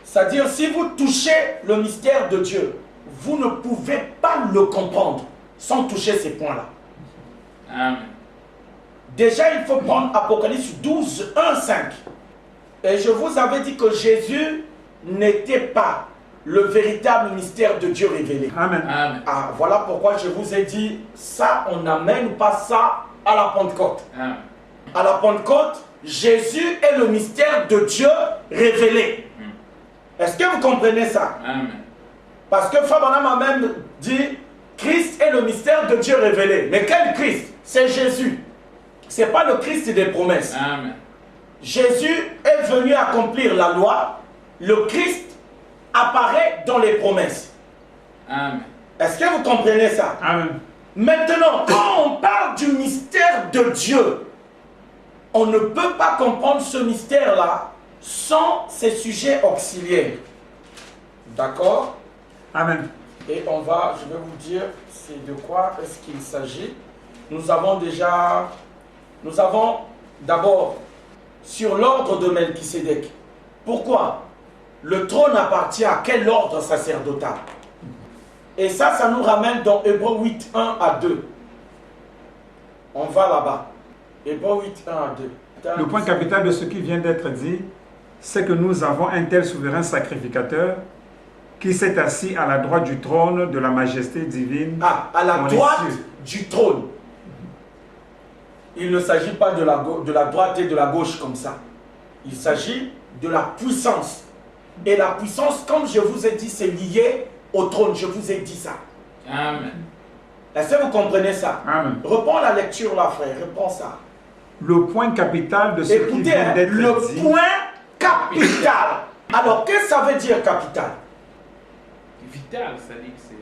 Speaker 1: C'est-à-dire, si vous touchez le mystère de Dieu, vous ne pouvez pas le comprendre sans toucher ces points-là.
Speaker 4: Amen.
Speaker 1: Déjà, il faut prendre Apocalypse 12, 1, 5. Et je vous avais dit que Jésus n'était pas le véritable mystère de Dieu révélé.
Speaker 3: Amen.
Speaker 4: Amen.
Speaker 1: Ah, voilà pourquoi je vous ai dit, ça, on n'amène pas ça à la Pentecôte.
Speaker 4: Amen.
Speaker 1: À la Pentecôte, Jésus est le mystère de Dieu révélé. Est-ce que vous comprenez ça?
Speaker 4: Amen.
Speaker 1: Parce que Fabanam a même dit, Christ est le mystère de Dieu révélé. Mais quel Christ? C'est Jésus. Ce n'est pas le Christ des promesses.
Speaker 4: Amen.
Speaker 1: Jésus est venu accomplir la loi. Le Christ apparaît dans les promesses.
Speaker 4: Amen.
Speaker 1: Est-ce que vous comprenez ça?
Speaker 3: Amen.
Speaker 1: Maintenant, quand on parle du mystère de Dieu, on ne peut pas comprendre ce mystère-là sans ces sujets auxiliaires. D'accord?
Speaker 3: Amen.
Speaker 1: Et je vais vous dire, c'est de quoi est-ce qu'il s'agit. Nous avons d'abord sur l'ordre de Melchisédek. Pourquoi? le trône appartient à quel ordre sacerdotal? Et ça nous ramène dans Hébreux 8, 1 à 2. On va là-bas. Hébreux 8, 1 à 2.
Speaker 3: Le point capital de ce qui vient d'être dit, c'est que nous avons un tel souverain sacrificateur qui s'est assis à la droite du trône de la majesté divine.
Speaker 1: Ah, à la droite du trône. Il ne s'agit pas de la droite et de la gauche comme ça. Il s'agit de la puissance. Et la puissance, comme je vous ai dit, c'est lié au trône. Je vous ai dit ça.
Speaker 4: Amen.
Speaker 1: Est-ce que vous comprenez ça?
Speaker 3: Amen.
Speaker 1: Reprends la lecture là, frère. Reprends ça.
Speaker 3: Le point capital de ce qui
Speaker 1: Écoutez,
Speaker 3: vient d'être dit.
Speaker 1: le point capital. Alors, qu'est-ce que ça veut dire capital?
Speaker 4: Vital, ça dit que c'est...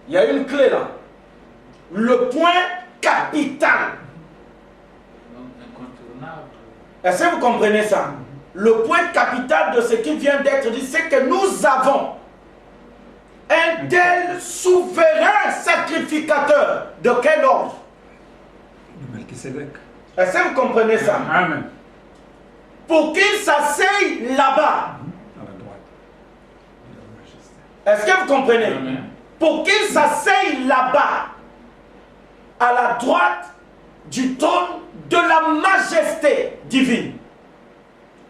Speaker 1: Il y a une clé là. Le point capital.
Speaker 4: Donc, incontournable.
Speaker 1: Est-ce que vous comprenez ça? Le point capital de ce qui vient d'être dit, c'est que nous avons un tel souverain sacrificateur. De quel ordre?
Speaker 3: De Melchisédek.
Speaker 1: Est-ce que vous comprenez ça?
Speaker 3: Amen.
Speaker 1: Pour qu'il s'asseye là-bas.
Speaker 3: À la droite de la majesté.
Speaker 1: Est-ce que vous comprenez?
Speaker 4: Amen.
Speaker 1: Pour qu'il s'asseye là-bas, à la droite du trône de la majesté divine,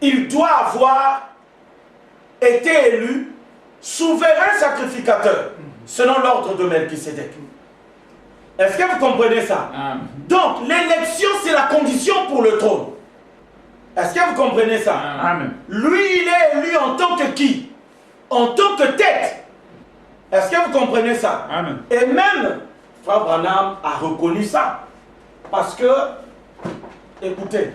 Speaker 1: il doit avoir été élu souverain sacrificateur, selon l'ordre de Melchisédek. Est-ce que vous comprenez ça?
Speaker 4: Amen.
Speaker 1: Donc, l'élection, c'est la condition pour le trône. Est-ce que vous comprenez ça?
Speaker 3: Amen.
Speaker 1: Lui, il est élu en tant que qui? En tant que tête. Est-ce que vous comprenez ça?
Speaker 3: Amen.
Speaker 1: Et même, Frère Branham a reconnu ça. Parce que, écoutez,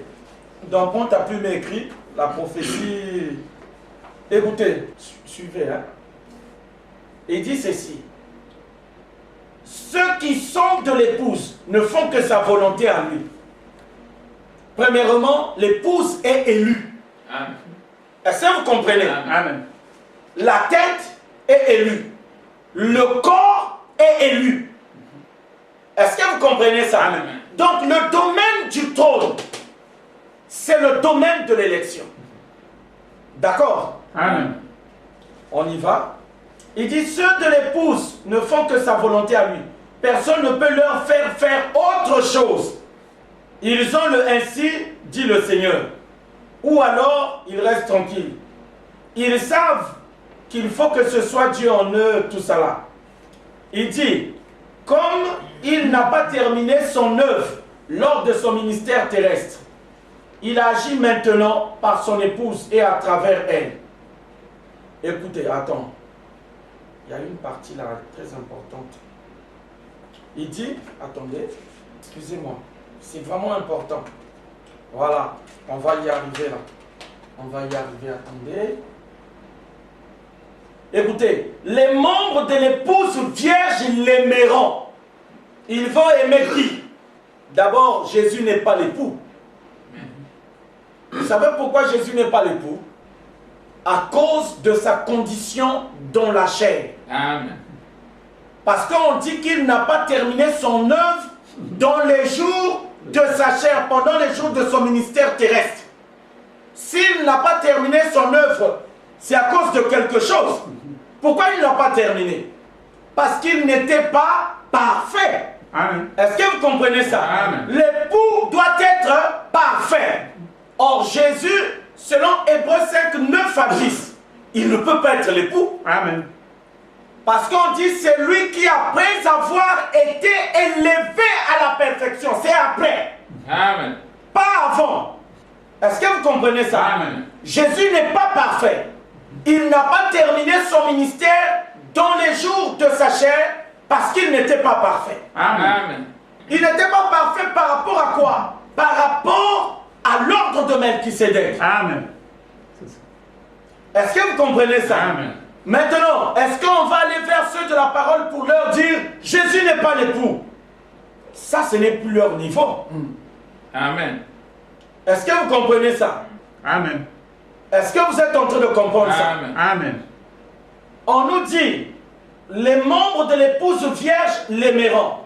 Speaker 1: dans Pont à Plume écrit, la prophétie, écoutez, suivez, hein. Il dit ceci. Ceux qui sont de l'épouse ne font que sa volonté à lui. Premièrement, l'épouse est élue.
Speaker 4: Amen.
Speaker 1: Est-ce que vous comprenez?
Speaker 3: Amen.
Speaker 1: La tête est élue. Le corps est élu. Est-ce que vous comprenez ça?
Speaker 3: Amen.
Speaker 1: Donc le domaine du trône, c'est le domaine de l'élection. D'accord?
Speaker 3: Amen.
Speaker 1: On y va. Il dit, ceux de l'épouse ne font que sa volonté à lui. Personne ne peut leur faire autre chose. Ils ont le ainsi, dit le Seigneur. Ou alors, ils restent tranquilles. Ils savent qu'il faut que ce soit Dieu en eux, tout ça là. Il dit, comme il n'a pas terminé son œuvre lors de son ministère terrestre, il agit maintenant par son épouse et à travers elle. Écoutez, attends. Il y a une partie là très importante. Il dit, attendez, excusez-moi, c'est vraiment important. Voilà, on va y arriver là. On va y arriver, attendez. Écoutez, les membres de l'épouse vierge l'aimeront. Ils vont aimer qui? D'abord, Jésus n'est pas l'époux. Vous savez pourquoi Jésus n'est pas l'époux? À cause de sa condition dans la chair.
Speaker 4: Amen.
Speaker 1: Parce qu'on dit qu'il n'a pas terminé son œuvre dans les jours de sa chair, pendant les jours de son ministère terrestre. S'il n'a pas terminé son œuvre, c'est à cause de quelque chose. Pourquoi il n'a pas terminé? Parce qu'il n'était pas parfait.
Speaker 3: Amen.
Speaker 1: Est-ce que vous comprenez ça?
Speaker 3: Amen.
Speaker 1: L'époux doit être parfait. Or, Jésus, selon Hébreux 5, 9 à 10, il ne peut pas être l'époux.
Speaker 3: Amen.
Speaker 1: Parce qu'on dit c'est lui qui, après avoir été élevé à la perfection, c'est après,
Speaker 4: Amen.
Speaker 1: pas avant. Est-ce que vous comprenez ça?
Speaker 4: Amen.
Speaker 1: Jésus n'est pas parfait. Il n'a pas terminé son ministère dans les jours de sa chair parce qu'il n'était pas parfait.
Speaker 4: Amen.
Speaker 1: Il n'était pas parfait par rapport à quoi? Par rapport à l'ordre de Melchisédek.
Speaker 3: Amen.
Speaker 1: Est-ce que vous comprenez ça?
Speaker 4: Amen.
Speaker 1: Maintenant, est-ce qu'on va aller vers ceux de la parole pour leur dire Jésus n'est pas l'époux? Ça, ce n'est plus leur niveau.
Speaker 4: Amen.
Speaker 1: Est-ce que vous comprenez ça?
Speaker 3: Amen.
Speaker 1: Est-ce que vous êtes en train de comprendre ça?
Speaker 4: Amen.
Speaker 3: Amen.
Speaker 1: On nous dit, les membres de l'épouse vierge l'aimeront.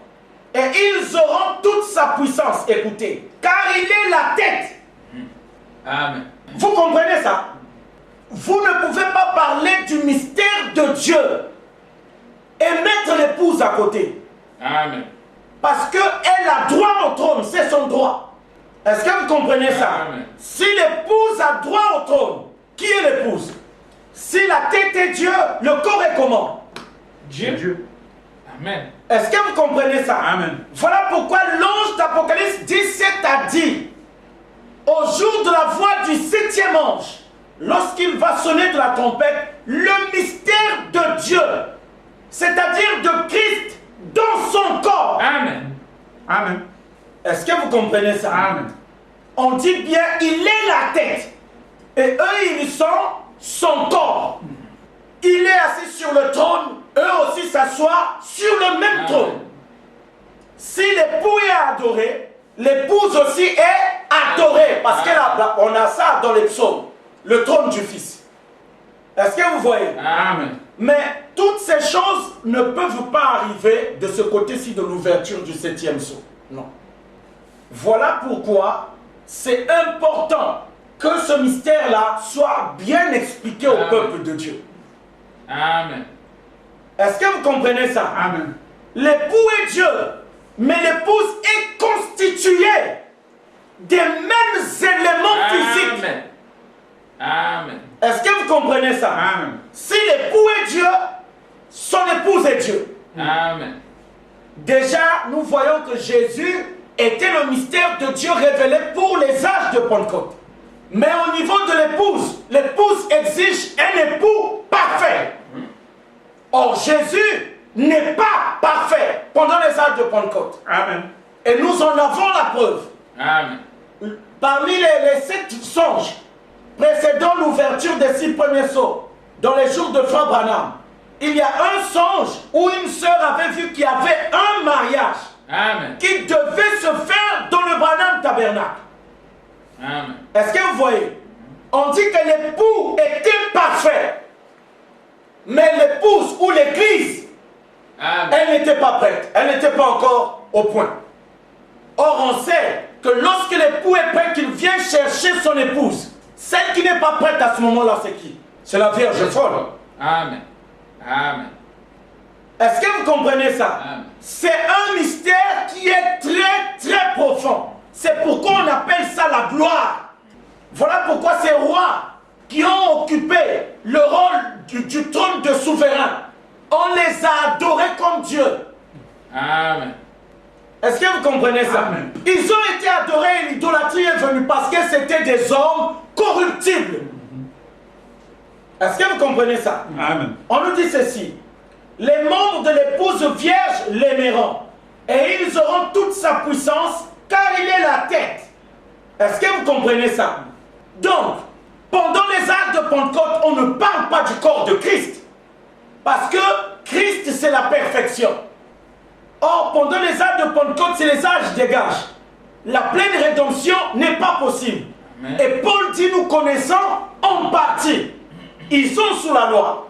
Speaker 1: Et ils auront toute sa puissance, écoutez, car il est la tête.
Speaker 4: Amen.
Speaker 1: Vous comprenez ça? vous ne pouvez pas parler du mystère de Dieu et mettre l'épouse à côté.
Speaker 4: Amen.
Speaker 1: Parce qu'elle a droit au trône, c'est son droit. Est-ce que vous comprenez ça?
Speaker 4: Amen.
Speaker 1: Si l'épouse a droit au trône, qui est l'épouse? Si la tête est Dieu, le corps est comment?
Speaker 4: Dieu. Amen.
Speaker 1: Est-ce que vous comprenez ça?
Speaker 3: Amen.
Speaker 1: Voilà pourquoi l'ange d'Apocalypse 17 a dit, au jour de la voix du 7e ange, lorsqu'il va sonner de la trompette, le mystère de Dieu, c'est-à-dire de Christ dans son corps.
Speaker 4: Amen.
Speaker 3: Amen.
Speaker 1: Est-ce que vous comprenez ça?
Speaker 3: Amen.
Speaker 1: On dit bien, il est la tête. Et eux, ils sont son corps. Il est assis sur le trône, eux aussi s'assoient sur le même trône. Si l'époux est adoré, l'épouse aussi est adorée. Parce qu'on a ça dans les psaumes, le trône du Fils. Est-ce que vous voyez?
Speaker 4: Amen.
Speaker 1: Mais toutes ces choses ne peuvent pas arriver de ce côté-ci de l'ouverture du 7e sceau. Non. Voilà pourquoi c'est important que ce mystère-là soit bien expliqué au peuple de Dieu.
Speaker 4: Amen.
Speaker 1: Est-ce que vous comprenez ça?
Speaker 3: Amen.
Speaker 1: L'époux est Dieu, mais l'épouse est constituée des mêmes éléments physiques.
Speaker 4: Amen. Amen.
Speaker 1: Est-ce que vous comprenez ça?
Speaker 3: Amen.
Speaker 1: Si l'époux est Dieu, son épouse est Dieu.
Speaker 4: Amen.
Speaker 1: Déjà, nous voyons que Jésus était le mystère de Dieu révélé pour les âges de Pentecôte. Mais au niveau de l'épouse exige un époux parfait. Or, Jésus n'est pas parfait pendant les âges de Pentecôte.
Speaker 3: Amen.
Speaker 1: Et nous en avons la preuve.
Speaker 4: Amen.
Speaker 1: Parmi les 7 songes précédant l'ouverture des 6 premiers sceaux, dans les jours de Frère Branham, il y a un songe où une sœur avait vu qu'il y avait un mariage
Speaker 4: Amen.
Speaker 1: qui devait se faire dans le Branham Tabernacle.
Speaker 4: Amen.
Speaker 1: Est-ce que vous voyez? On dit que l'époux était parfait. Mais l'épouse ou l'église,
Speaker 4: Amen.
Speaker 1: elle n'était pas prête. Elle n'était pas encore au point. Or, on sait que lorsque l'époux est prêt, qu'il vient chercher son épouse, celle qui n'est pas prête à ce moment-là, c'est qui? C'est la Vierge folle.
Speaker 4: Amen. Amen.
Speaker 1: Est-ce que vous comprenez ça?
Speaker 4: Amen.
Speaker 1: C'est un mystère qui est très très profond. C'est pourquoi on appelle ça la gloire. Voilà pourquoi ces rois qui ont occupé le rôle du trône de souverain, on les a adorés comme Dieu.
Speaker 4: Amen.
Speaker 1: Est-ce que vous comprenez ça?
Speaker 3: Amen.
Speaker 1: Ils ont été adorés et l'idolâtrie est venue parce que c'était des hommes corruptibles. Est-ce que vous comprenez ça?
Speaker 3: Amen.
Speaker 1: On nous dit ceci. Les membres de l'épouse vierge l'aimeront et ils auront toute sa puissance car il est la tête. Est-ce que vous comprenez ça? Donc, pendant les âges de Pentecôte, on ne parle pas du corps de Christ. Parce que Christ, c'est la perfection. Or, pendant les âges de Pentecôte, c'est les âges dégagent. La pleine rédemption n'est pas possible.
Speaker 4: Amen.
Speaker 1: Et Paul dit, nous connaissons en partie. Ils sont sous la loi.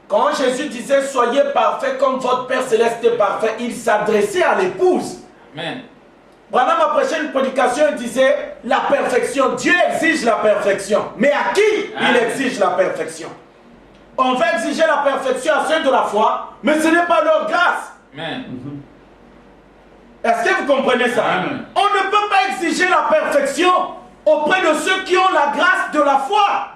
Speaker 1: Quand Jésus disait, soyez parfaits comme votre Père Céleste est parfait, il s'adressait à l'épouse.
Speaker 4: Amen.
Speaker 1: Branham a prêché une prédication, il disait, la perfection, Dieu exige la perfection. Mais à qui il exige la perfection? On va exiger la perfection à ceux de la foi, mais ce n'est pas leur grâce.
Speaker 4: Amen.
Speaker 1: Est-ce que vous comprenez ça?
Speaker 4: Amen.
Speaker 1: On ne peut pas exiger la perfection auprès de ceux qui ont la grâce de la foi.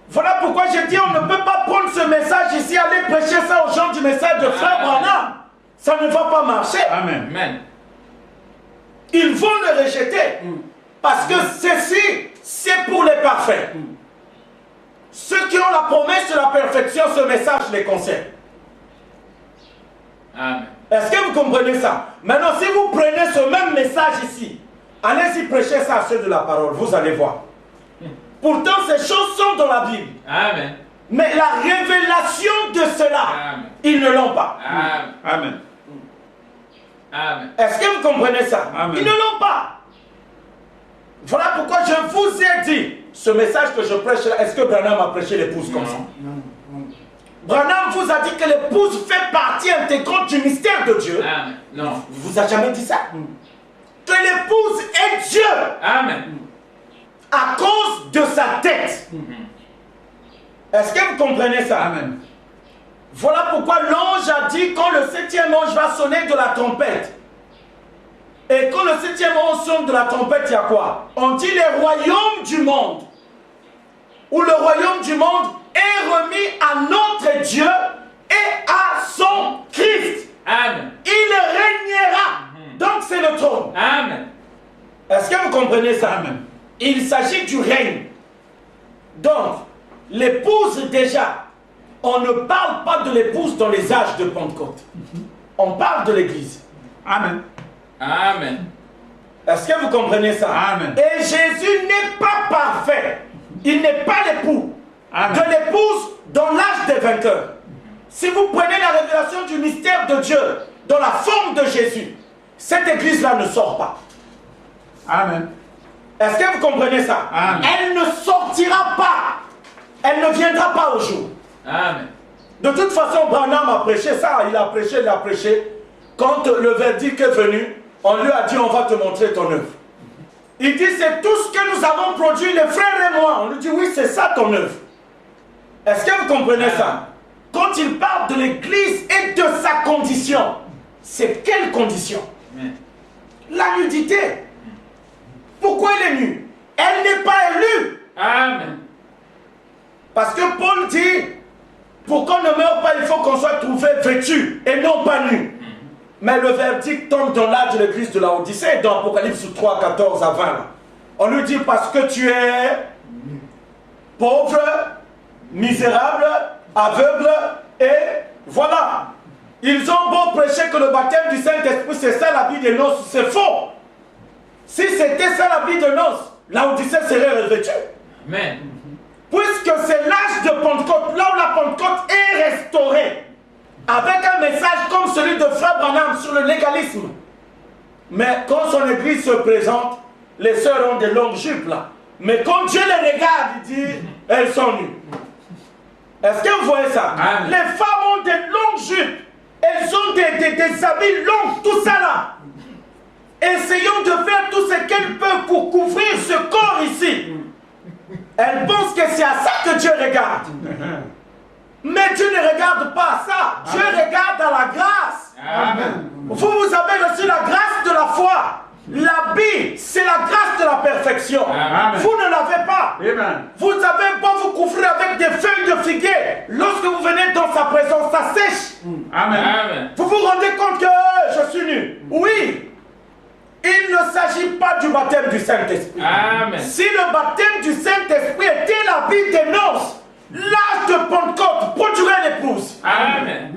Speaker 1: Voilà pourquoi j'ai dit, on ne peut pas prendre ce message ici, aller prêcher ça aux gens du message de Frère Branham. Ça ne va pas marcher.
Speaker 3: Amen.
Speaker 4: Amen.
Speaker 1: Ils vont le rejeter. Parce que ceci, c'est pour les parfaits. Ceux qui ont la promesse de la perfection, ce message les concerne.
Speaker 4: Amen.
Speaker 1: Est-ce que vous comprenez ça? Maintenant, si vous prenez ce même message ici, allez-y prêcher ça à ceux de la parole, vous allez voir. Pourtant, ces choses sont dans la Bible.
Speaker 4: Amen.
Speaker 1: Mais la révélation de cela,
Speaker 4: Amen.
Speaker 1: ils ne l'ont pas.
Speaker 4: Amen.
Speaker 3: Amen.
Speaker 4: Amen.
Speaker 1: Est-ce que vous comprenez ça?
Speaker 3: Amen.
Speaker 1: Ils ne l'ont pas. Voilà pourquoi je vous ai dit, ce message que je prêche là, est-ce que Branham a prêché l'épouse comme ça? Branham vous a dit que l'épouse fait partie intégrante du mystère de Dieu.
Speaker 4: Amen. Non.
Speaker 1: Il vous a jamais dit ça? Que l'épouse est Dieu.
Speaker 4: Amen.
Speaker 1: à cause de sa tête. Est-ce que vous comprenez ça?
Speaker 3: Amen.
Speaker 1: Voilà pourquoi l'ange a dit quand le 7e ange va sonner de la trompette. Et quand le 7e ange sonne de la trompette, il y a quoi? On dit les royaumes du monde. Où le royaume du monde est remis à notre Dieu et à son Christ.
Speaker 4: Amen.
Speaker 1: Il régnera. Donc c'est le trône.
Speaker 4: Amen.
Speaker 1: Est-ce que vous comprenez ça?
Speaker 3: Amen.
Speaker 1: Il s'agit du règne. Donc, l'épouse déjà, on ne parle pas de l'épouse dans les âges de Pentecôte. On parle de l'église.
Speaker 3: Amen.
Speaker 4: Amen.
Speaker 1: Est-ce que vous comprenez ça?
Speaker 3: Amen.
Speaker 1: Et Jésus n'est pas parfait. Il n'est pas l'époux
Speaker 3: Amen.
Speaker 1: de l'épouse dans l'âge des vainqueurs. Si vous prenez la révélation du mystère de Dieu dans la forme de Jésus, cette église-là ne sort pas.
Speaker 3: Amen.
Speaker 1: Est-ce que vous comprenez ça?
Speaker 3: Amen.
Speaker 1: Elle ne sortira pas. Elle ne viendra pas au jour.
Speaker 4: Amen.
Speaker 1: De toute façon, Branham a prêché ça. Il a prêché. Quand le verdict est venu, on lui a dit, on va te montrer ton œuvre. Il dit, c'est tout ce que nous avons produit, les frères et moi. On lui dit, oui, c'est ça ton œuvre. Est-ce que vous comprenez ça? Quand il parle de l'église et de sa condition, c'est quelle condition?
Speaker 4: Amen.
Speaker 1: La nudité. Pourquoi elle est nue? Elle n'est pas élue.
Speaker 4: Amen.
Speaker 1: Parce que Paul dit, pour qu'on ne meure pas, il faut qu'on soit trouvé vêtu et non pas nu. Mais le verdict tombe dans l'âge de l'église de Laodicée, dans Apocalypse 3, 14 à 20. On lui dit, parce que tu es pauvre, misérable, aveugle, et voilà. Ils ont beau prêcher que le baptême du Saint-Esprit, c'est ça l'habit des noces, c'est faux. Si c'était ça l'habit de noces, Laodicée serait revêtue.
Speaker 4: Amen.
Speaker 1: Puisque c'est l'âge de Pentecôte, là où la Pentecôte est restaurée, avec un message comme celui de Frère Branham sur le légalisme. Mais quand son église se présente, les sœurs ont des longues jupes là. Mais quand Dieu les regarde, il dit, elles sont nues. Est-ce que vous voyez ça?
Speaker 4: Amen.
Speaker 1: Les femmes ont des longues jupes. Elles ont des habits longs, tout ça là. Essayons de faire tout ce qu'elles peuvent pour couvrir ce corps ici. Elles pensent que c'est à ça que Dieu regarde. Mais Dieu ne regarde pas à ça. Dieu regarde à la grâce.
Speaker 4: Amen.
Speaker 1: Vous avez reçu la grâce de la foi. L'habit, c'est la grâce de la perfection.
Speaker 4: Amen.
Speaker 1: Vous ne l'avez pas.
Speaker 3: Amen.
Speaker 1: Vous avez beau vous couvrir avec des feuilles de figuier. Lorsque vous venez dans sa présence, ça sèche.
Speaker 3: Amen.
Speaker 4: Amen.
Speaker 1: Vous vous rendez compte que je suis nu? Oui. Il ne s'agit pas du baptême du Saint-Esprit.
Speaker 4: Amen.
Speaker 1: Si le baptême du Saint-Esprit était l'habit des noces, l'âge de Pentecôte produirait l'épouse.
Speaker 4: Amen.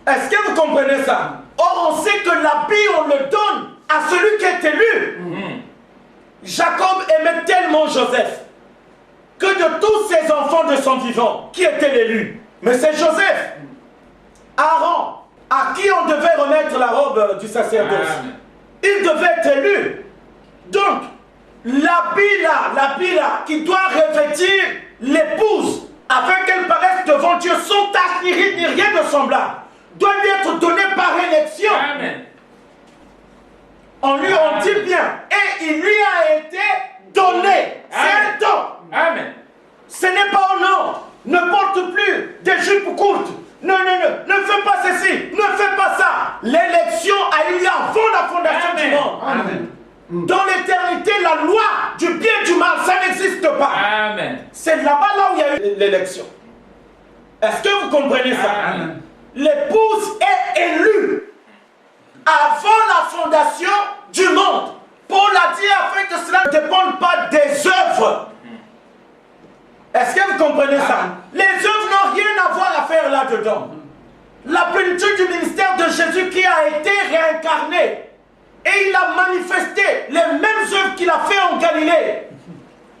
Speaker 1: Est-ce que vous comprenez ça? Or, on sait que l'habit, on le donne à celui qui est élu. Jacob aimait tellement Joseph que de tous ses enfants de son vivant, qui était l'élu? Mais c'est Joseph, Aaron, à qui on devait remettre la robe du sacerdoce.
Speaker 4: Amen.
Speaker 1: Il devait être élu. Donc, l'habit là, qui doit revêtir l'épouse, afin qu'elle paraisse devant Dieu sans tache ni ride ni rien de semblable, doit lui être donné par élection.
Speaker 4: Amen.
Speaker 1: On dit bien, et il lui a été donné. C'est un don.
Speaker 4: Amen.
Speaker 1: Ce n'est pas au nom. Ne porte plus des jupes courtes. Ne fais pas ceci, ne fais pas ça. L'élection a eu lieu avant la fondation
Speaker 4: Amen.
Speaker 1: du monde.
Speaker 3: Amen.
Speaker 1: Dans l'éternité, la loi du bien et du mal, ça n'existe pas.
Speaker 4: Amen.
Speaker 1: C'est là-bas là où il y a eu l'élection. Est-ce que vous comprenez ça?
Speaker 4: Amen.
Speaker 1: L'épouse est élue avant la fondation du monde. Paul a dit afin que cela ne dépende pas des œuvres. Est-ce que vous comprenez ça? Les œuvres n'ont rien à voir à faire là-dedans. La plénitude du ministère de Jésus qui a été réincarné. Et il a manifesté les mêmes œuvres qu'il a fait en Galilée.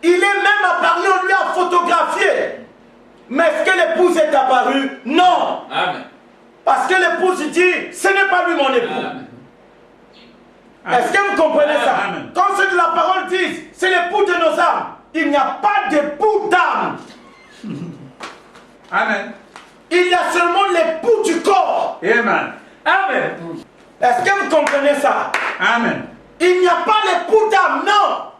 Speaker 1: Il est même apparu, on lui a photographié. Mais est-ce que l'épouse est apparue? Non.
Speaker 4: Amen.
Speaker 1: Parce que l'épouse dit, ce n'est pas lui mon époux.
Speaker 4: Amen.
Speaker 1: Est-ce que vous comprenez ça?
Speaker 3: Amen.
Speaker 1: Quand ceux de la parole disent, c'est l'époux de nos âmes, il n'y a pas d'époux d'âme.
Speaker 3: Amen.
Speaker 1: Il y a seulement l'époux du corps.
Speaker 3: Amen.
Speaker 4: Amen.
Speaker 1: Est-ce que vous comprenez ça?
Speaker 3: Amen.
Speaker 1: Il n'y a pas l'époux d'âme, non.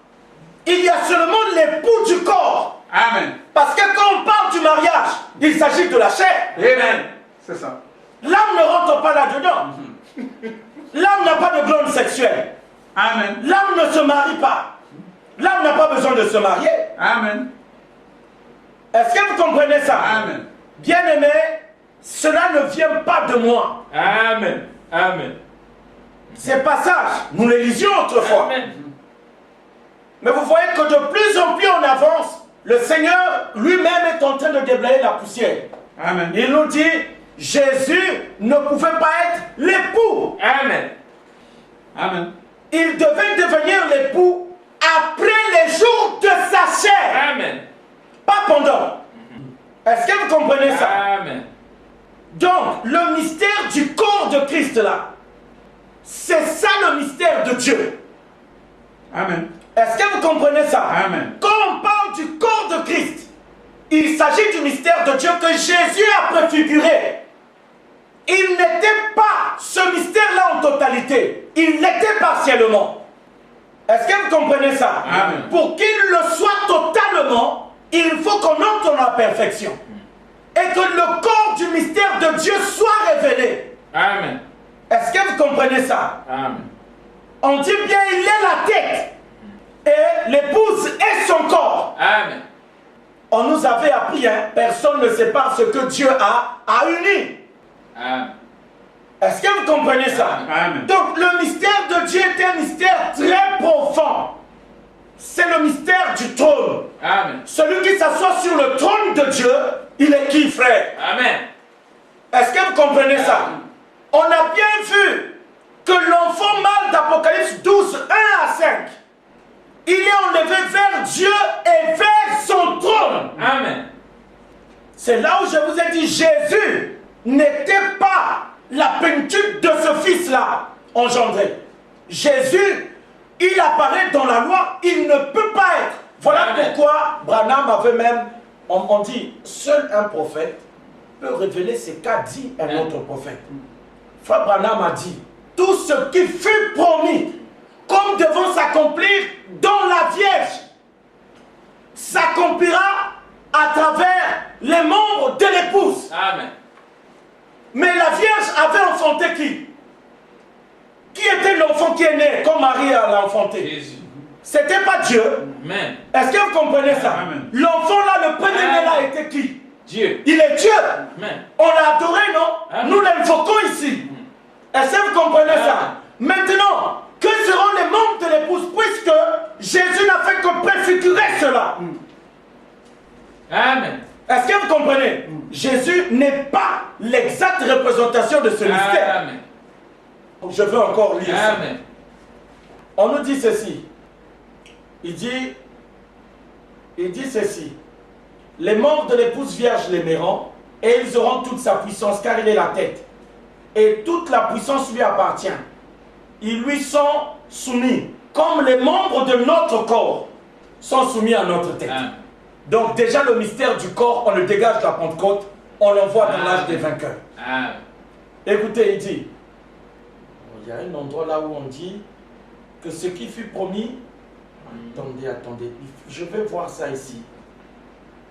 Speaker 1: il y a seulement l'époux du corps.
Speaker 3: Amen.
Speaker 1: Parce que quand on parle du mariage, il s'agit de la chair.
Speaker 3: Amen. C'est ça.
Speaker 1: L'âme ne rentre pas là-dedans. L'âme n'a pas de glande sexuelle.
Speaker 3: Amen.
Speaker 1: L'âme ne se marie pas. L'âme n'a pas besoin de se marier.
Speaker 3: Amen.
Speaker 1: Est-ce que vous comprenez ça?
Speaker 3: Amen.
Speaker 1: Bien-aimé, cela ne vient pas de moi.
Speaker 4: Amen. Amen.
Speaker 1: Ces passages, nous les lisions autrefois.
Speaker 4: Amen.
Speaker 1: Mais vous voyez que de plus en plus on avance, le Seigneur lui-même est en train de déblayer la poussière.
Speaker 3: Amen.
Speaker 1: Il nous dit, Jésus ne pouvait pas être l'époux.
Speaker 4: Amen.
Speaker 3: Amen.
Speaker 1: Il devait devenir l'époux après les jours de sa chair,
Speaker 4: Amen.
Speaker 1: pas pendant. Est-ce que vous comprenez ça?
Speaker 4: Amen.
Speaker 1: Donc, le mystère du corps de Christ là, c'est ça le mystère de Dieu.
Speaker 3: Amen.
Speaker 1: Est-ce que vous comprenez ça?
Speaker 3: Amen.
Speaker 1: Quand on parle du corps de Christ, il s'agit du mystère de Dieu que Jésus a préfiguré. Il n'était pas ce mystère-là en totalité. Il l'était partiellement. Est-ce que vous comprenez ça?
Speaker 3: Amen.
Speaker 1: Pour qu'il le soit totalement, il faut qu'on entre dans la perfection. Et que le corps du mystère de Dieu soit révélé.
Speaker 4: Amen.
Speaker 1: Est-ce que vous comprenez ça?
Speaker 4: Amen.
Speaker 1: On dit bien, il est la tête. Et l'épouse est son corps.
Speaker 4: Amen.
Speaker 1: On nous avait appris, hein, personne ne sépare ce que Dieu a uni.
Speaker 4: Amen.
Speaker 1: Est-ce que vous comprenez ça?
Speaker 3: Amen.
Speaker 1: Donc le mystère de Dieu est un mystère très profond. C'est le mystère du trône.
Speaker 4: Amen.
Speaker 1: Celui qui s'assoit sur le trône de Dieu, il est qui, frère?
Speaker 4: Amen.
Speaker 1: Est-ce que vous comprenez ça? On a bien vu que l'enfant mâle d'Apocalypse 12, 1 à 5, il est enlevé vers Dieu et vers son trône.
Speaker 4: Amen.
Speaker 1: C'est là où je vous ai dit, Jésus n'était pas la plénitude de ce fils-là engendré. Jésus, il apparaît dans la loi, il ne peut pas être. Voilà
Speaker 4: Amen.
Speaker 1: pourquoi Branham avait même, on dit, seul un prophète peut révéler ce qu'a dit un autre prophète. Frère Branham a dit, tout ce qui fut promis comme devant s'accomplir dans la Vierge s'accomplira à travers les membres de l'épouse.
Speaker 4: Amen.
Speaker 1: Mais la Vierge avait enfanté qui? Qui était l'enfant qui est né quand Marie l'a enfanté?
Speaker 4: Jésus.
Speaker 1: C'était pas Dieu.
Speaker 4: Amen.
Speaker 1: Est-ce que vous comprenez ça?
Speaker 3: Amen.
Speaker 1: L'enfant là, le premier-né là était qui?
Speaker 4: Dieu.
Speaker 1: Il est Dieu.
Speaker 4: Amen.
Speaker 1: On l'a adoré, non?
Speaker 4: Amen.
Speaker 1: Nous l'invoquons ici. Est-ce que vous comprenez ça? Maintenant, que seront les membres de l'épouse puisque Jésus n'a fait que préfigurer cela?
Speaker 4: Amen.
Speaker 1: Est-ce que vous comprenez? Jésus n'est pas l'exacte représentation de ce mystère.
Speaker 4: Amen.
Speaker 1: Je veux encore lire ça.
Speaker 4: Amen.
Speaker 1: On nous dit ceci. Il dit ceci. Les membres de l'épouse vierge l'aimeront et ils auront toute sa puissance car il est la tête. Et toute la puissance lui appartient. Ils lui sont soumis comme les membres de notre corps sont soumis à notre tête.
Speaker 4: Amen.
Speaker 1: Donc déjà le mystère du corps, on le dégage de la Pentecôte, on l'envoie dans l'âge des vainqueurs.
Speaker 4: Amen.
Speaker 1: Écoutez, il dit, il y a un endroit là où on dit que ce qui fut promis, attendez, je vais voir ça ici.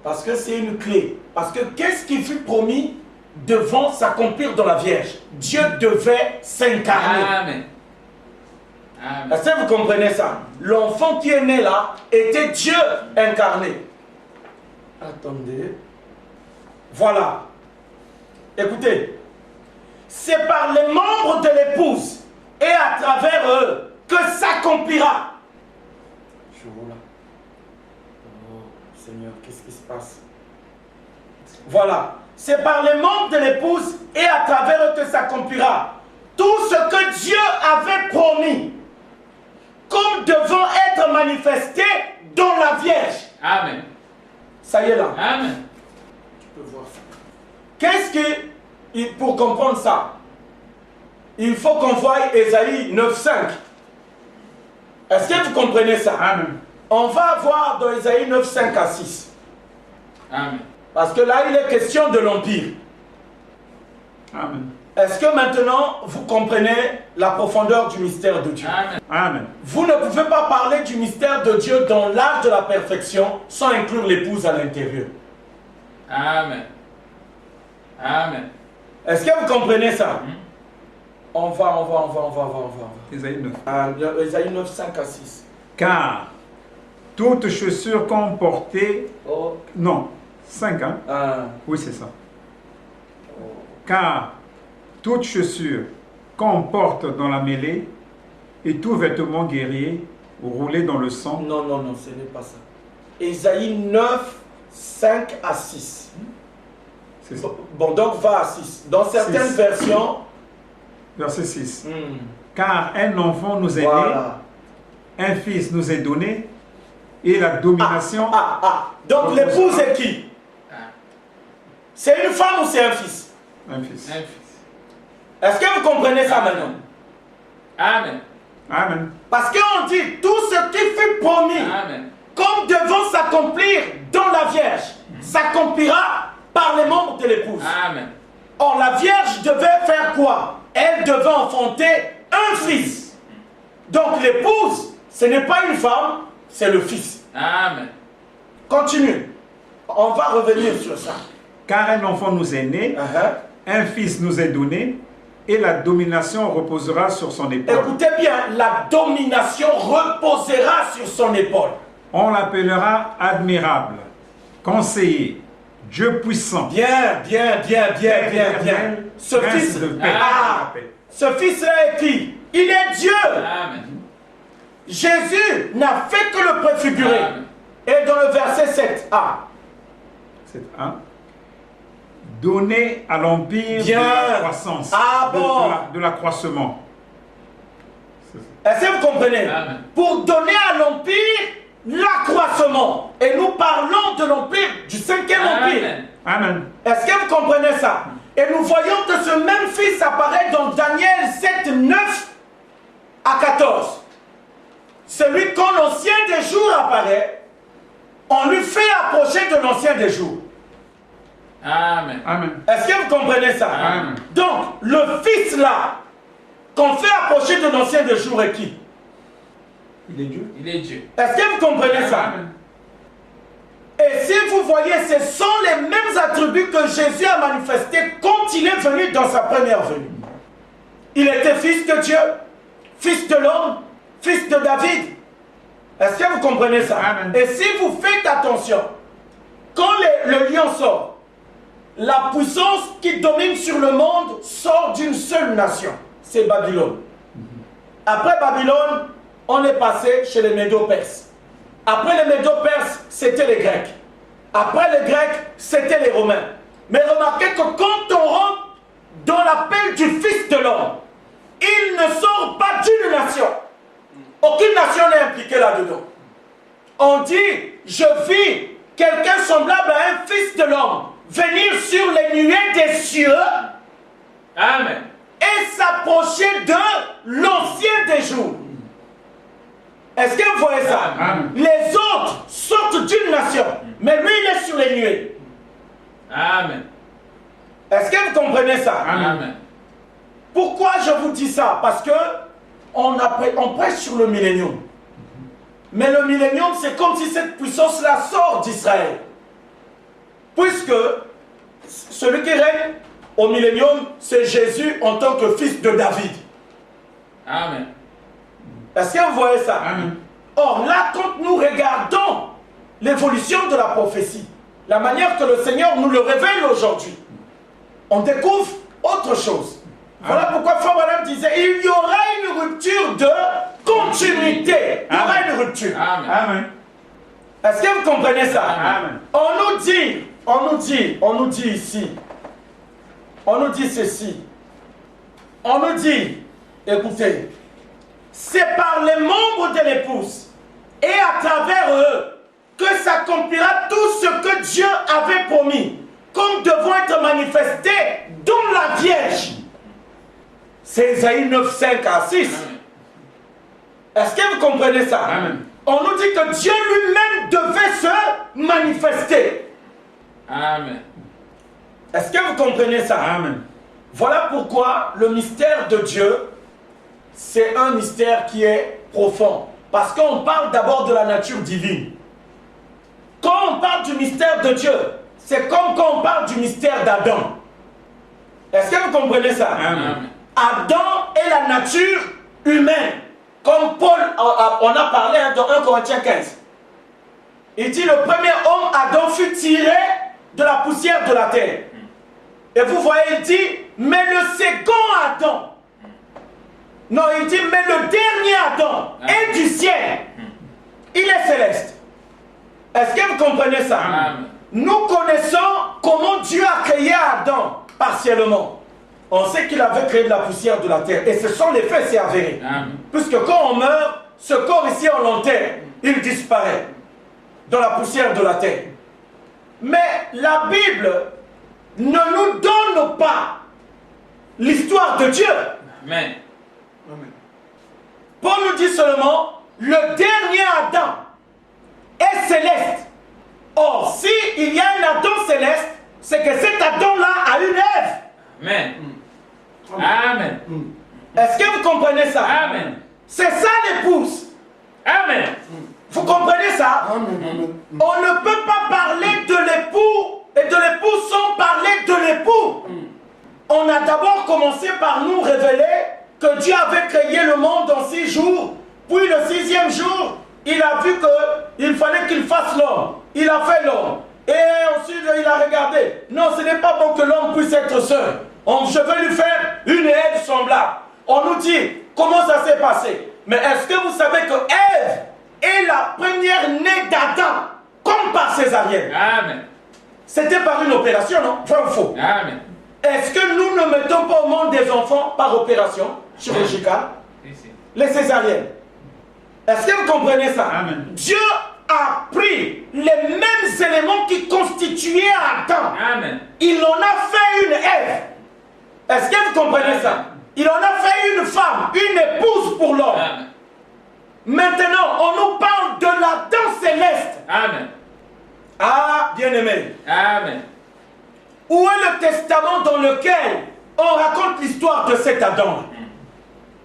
Speaker 1: Parce que c'est une clé. Parce que qu'est-ce qui fut promis devant s'accomplir dans la Vierge? Dieu devait s'incarner.
Speaker 4: Amen. Amen.
Speaker 1: Est-ce que vous comprenez ça? L'enfant qui est né là était Dieu incarné. Attendez. Voilà. Écoutez. C'est par les membres de l'épouse et à travers eux que s'accomplira. Je vois là. Oh Seigneur, qu'est-ce qui se passe? Voilà. C'est par les membres de l'épouse et à travers eux que s'accomplira tout ce que Dieu avait promis comme devant être manifesté dans la Vierge.
Speaker 4: Amen.
Speaker 1: Ça y est là.
Speaker 4: Amen.
Speaker 1: Tu peux voir ça. Qu'est-ce que, pour comprendre ça, il faut qu'on voie Ésaïe 9.5. Est-ce que vous comprenez ça?
Speaker 3: Amen.
Speaker 1: On va voir dans Ésaïe 9.5 à 6.
Speaker 4: Amen.
Speaker 1: Parce que là, il est question de l'Empire.
Speaker 3: Amen.
Speaker 1: Est-ce que maintenant vous comprenez la profondeur du mystère de Dieu?
Speaker 4: Amen.
Speaker 3: Amen.
Speaker 1: Vous ne pouvez pas parler du mystère de Dieu dans l'âge de la perfection sans inclure l'épouse à l'intérieur.
Speaker 4: Amen. Amen.
Speaker 1: Est-ce que vous comprenez ça? On va.
Speaker 3: Ésaïe 9.
Speaker 1: Ésaïe 9, 5 à 6.
Speaker 3: Car toute chaussure qu'on portait...
Speaker 1: Oh.
Speaker 3: Non, 5, hein? Oui, c'est ça. Car toute chaussure qu'on porte dans la mêlée et tout vêtement guerrier roulé dans le sang.
Speaker 1: Non, ce n'est pas ça. Ésaïe 9, 5 à 6.
Speaker 3: C'est ça.
Speaker 1: Bon, donc va à 6. Dans certaines
Speaker 3: 6.
Speaker 1: versions...
Speaker 3: Verset 6. Car un enfant nous est
Speaker 1: Voilà.
Speaker 3: né, un fils nous est donné, et la domination...
Speaker 1: Donc l'épouse est qui? C'est une femme ou c'est un fils?
Speaker 3: Un fils.
Speaker 4: Un fils.
Speaker 1: Est-ce que vous comprenez ça maintenant?
Speaker 4: Amen.
Speaker 3: Amen.
Speaker 1: Parce qu'on dit tout ce qui fut promis
Speaker 4: Amen.
Speaker 1: comme devant s'accomplir dans la Vierge s'accomplira par les membres de l'épouse.
Speaker 4: Amen.
Speaker 1: Or la Vierge devait faire quoi? Elle devait enfanter un fils. Donc l'épouse, ce n'est pas une femme, c'est le fils.
Speaker 4: Amen.
Speaker 1: Continue. On va revenir sur ça.
Speaker 3: Car un enfant nous est né, un fils nous est donné, et la domination reposera sur son épaule.
Speaker 1: Écoutez bien, la domination reposera sur son épaule.
Speaker 3: On l'appellera admirable, conseiller, Dieu puissant.
Speaker 1: Bien. Ce
Speaker 3: Prince
Speaker 1: fils,
Speaker 3: de paix.
Speaker 1: ce fils-là est qui? Il est Dieu.
Speaker 4: Amen.
Speaker 1: Jésus n'a fait que le préfigurer.
Speaker 4: Amen.
Speaker 1: Et dans le verset 7a,
Speaker 3: C'est un. Donner à l'empire de
Speaker 1: Bien.
Speaker 3: la croissance, de l'accroissement.
Speaker 1: est-ce que vous comprenez?
Speaker 4: Amen.
Speaker 1: Pour donner à l'empire l'accroissement. Et nous parlons de l'empire, du 5e empire.
Speaker 4: Amen.
Speaker 3: Amen.
Speaker 1: Est-ce que vous comprenez ça? Et nous voyons que ce même fils apparaît dans Daniel 7, 9 à 14. Celui quand l'ancien des jours apparaît, on lui fait approcher de l'ancien des jours.
Speaker 4: Amen.
Speaker 3: Amen.
Speaker 1: Est-ce que vous comprenez ça?
Speaker 3: Amen.
Speaker 1: Donc, le fils là, qu'on fait approcher de l'ancien des jours est qui?
Speaker 3: Il est Dieu.
Speaker 4: Il est Dieu.
Speaker 1: Est-ce que vous comprenez ça?
Speaker 3: Amen.
Speaker 1: Et si vous voyez, ce sont les mêmes attributs que Jésus a manifestés quand il est venu dans sa première venue. Il était fils de Dieu, fils de l'homme, fils de David. Est-ce que vous comprenez ça?
Speaker 3: Amen.
Speaker 1: Et si vous faites attention, quand le lion sort, la puissance qui domine sur le monde sort d'une seule nation, c'est Babylone. Après Babylone, on est passé chez les Médo-Perses. Après les Médo-Perses, c'était les Grecs. Après les Grecs, c'était les Romains. Mais remarquez que quand on rentre dans l'appel du Fils de l'homme, il ne sort pas d'une nation. Aucune nation n'est impliquée là-dedans. On dit, je vis quelqu'un semblable à un Fils de l'homme venir sur les nuées des cieux
Speaker 4: Amen.
Speaker 1: et s'approcher de l'ancien des jours. Est-ce que vous voyez ça?
Speaker 3: Amen.
Speaker 1: Les autres sortent d'une nation, mais lui il est sur les nuées.
Speaker 4: Amen.
Speaker 1: Est-ce que vous comprenez ça?
Speaker 4: Amen.
Speaker 1: Pourquoi je vous dis ça? Parce que on prêche sur le millénium. Mais le millénium, c'est comme si cette puissance-là sort d'Israël. Puisque celui qui règne au millénium, c'est Jésus en tant que fils de David.
Speaker 4: Amen.
Speaker 1: Est-ce que vous voyez ça?
Speaker 3: Amen.
Speaker 1: Or là, quand nous regardons l'évolution de la prophétie, la manière que le Seigneur nous le révèle aujourd'hui, on découvre autre chose. Voilà pourquoi Fabalam disait, il y aura une rupture de continuité. Il y aura une rupture.
Speaker 4: Amen.
Speaker 3: Amen.
Speaker 1: Est-ce que vous comprenez ça?
Speaker 3: Amen.
Speaker 1: On nous dit ici, on nous dit ceci. On nous dit, écoutez, c'est par les membres de l'épouse et à travers eux que s'accomplira tout ce que Dieu avait promis, comme devant être manifesté dans la Vierge. C'est Isaïe 9, 5 à 6.
Speaker 4: Amen.
Speaker 1: Est-ce que vous comprenez ça?
Speaker 3: Amen.
Speaker 1: On nous dit que Dieu lui-même devait se manifester.
Speaker 4: Amen.
Speaker 1: Est-ce que vous comprenez ça?
Speaker 3: Amen.
Speaker 1: Voilà pourquoi le mystère de Dieu, c'est un mystère qui est profond. Parce qu'on parle d'abord de la nature divine. Quand on parle du mystère de Dieu, c'est comme quand on parle du mystère d'Adam. Est-ce que vous comprenez ça?
Speaker 4: Amen.
Speaker 1: Adam est la nature humaine. Comme Paul on a parlé dans 1 Corinthiens 15. Il dit le premier homme, Adam, fut tiré de la poussière de la terre. Et vous voyez, il dit, mais le second Adam. Non, il dit, mais le dernier Adam est du ciel. Il est céleste. Est-ce que vous comprenez ça?
Speaker 4: Amen.
Speaker 1: Nous connaissons comment Dieu a créé Adam partiellement. On sait qu'il avait créé de la poussière de la terre. Et ce sont les faits, c'est avéré.
Speaker 4: Amen.
Speaker 1: Puisque quand on meurt, ce corps ici, on l'enterre. Il disparaît dans la poussière de la terre. Mais la Bible ne nous donne pas l'histoire de Dieu.
Speaker 4: Amen.
Speaker 1: Paul nous dit seulement, le dernier Adam est céleste. Or, si il y a un Adam céleste, c'est que cet Adam-là a une Ève.
Speaker 4: Amen. Amen.
Speaker 1: Est-ce que vous comprenez ça?
Speaker 4: Amen.
Speaker 1: C'est ça l'épouse.
Speaker 4: Amen.
Speaker 1: Vous comprenez ça? On ne peut pas parler de l'époux et de l'épouse sans parler de l'époux. On a d'abord commencé par nous révéler que Dieu avait créé le monde en 6 jours. Puis le 6e jour, il a vu qu'il fallait qu'il fasse l'homme. Il a fait l'homme. Et ensuite, il a regardé. Non, ce n'est pas bon que l'homme puisse être seul. Je veux lui faire une Ève semblable. On nous dit comment ça s'est passé. Mais est-ce que vous savez que Ève est la première née d'Adam, comme par césarienne?
Speaker 4: Amen.
Speaker 1: C'était par une opération, non? Vrai ou faux?
Speaker 4: Amen.
Speaker 1: Est-ce que nous ne mettons pas au monde des enfants par opération chirurgicale?
Speaker 4: Ici.
Speaker 1: Les césariennes. Est-ce que vous comprenez ça?
Speaker 3: Amen.
Speaker 1: Dieu a pris les mêmes éléments qui constituaient Adam.
Speaker 4: Amen.
Speaker 1: Il en a fait une Ève. Est-ce que vous comprenez ça? Il en a fait une femme, une épouse pour l'homme.
Speaker 4: Amen.
Speaker 1: Maintenant, on nous parle de l'Adam céleste.
Speaker 4: Amen.
Speaker 1: Ah, bien-aimé.
Speaker 4: Amen.
Speaker 1: Où est le testament dans lequel on raconte l'histoire de cet Adam?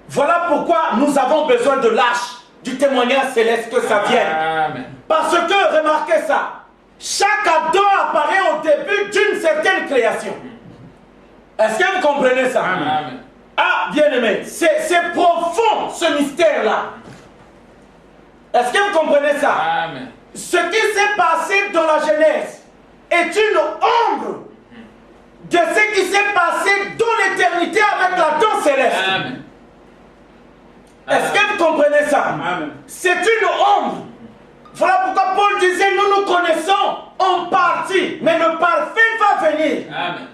Speaker 1: Voilà pourquoi nous avons besoin de l'arche, du témoignage céleste, que ça vienne.
Speaker 4: Amen.
Speaker 1: Parce que, remarquez ça, chaque Adam apparaît au début d'une certaine création. Est-ce que vous comprenez ça?
Speaker 4: Amen.
Speaker 1: Ah, bien-aimé, c'est profond ce mystère-là. Est-ce que vous comprenez ça?
Speaker 4: Amen.
Speaker 1: Ce qui s'est passé dans la Genèse est une ombre de ce qui s'est passé dans l'éternité avec l'Adam céleste.
Speaker 4: Amen.
Speaker 1: Est-ce que vous comprenez ça?
Speaker 3: Amen.
Speaker 1: C'est une ombre. Voilà pourquoi Paul disait, nous connaissons en partie, mais le parfait va venir.
Speaker 4: Amen.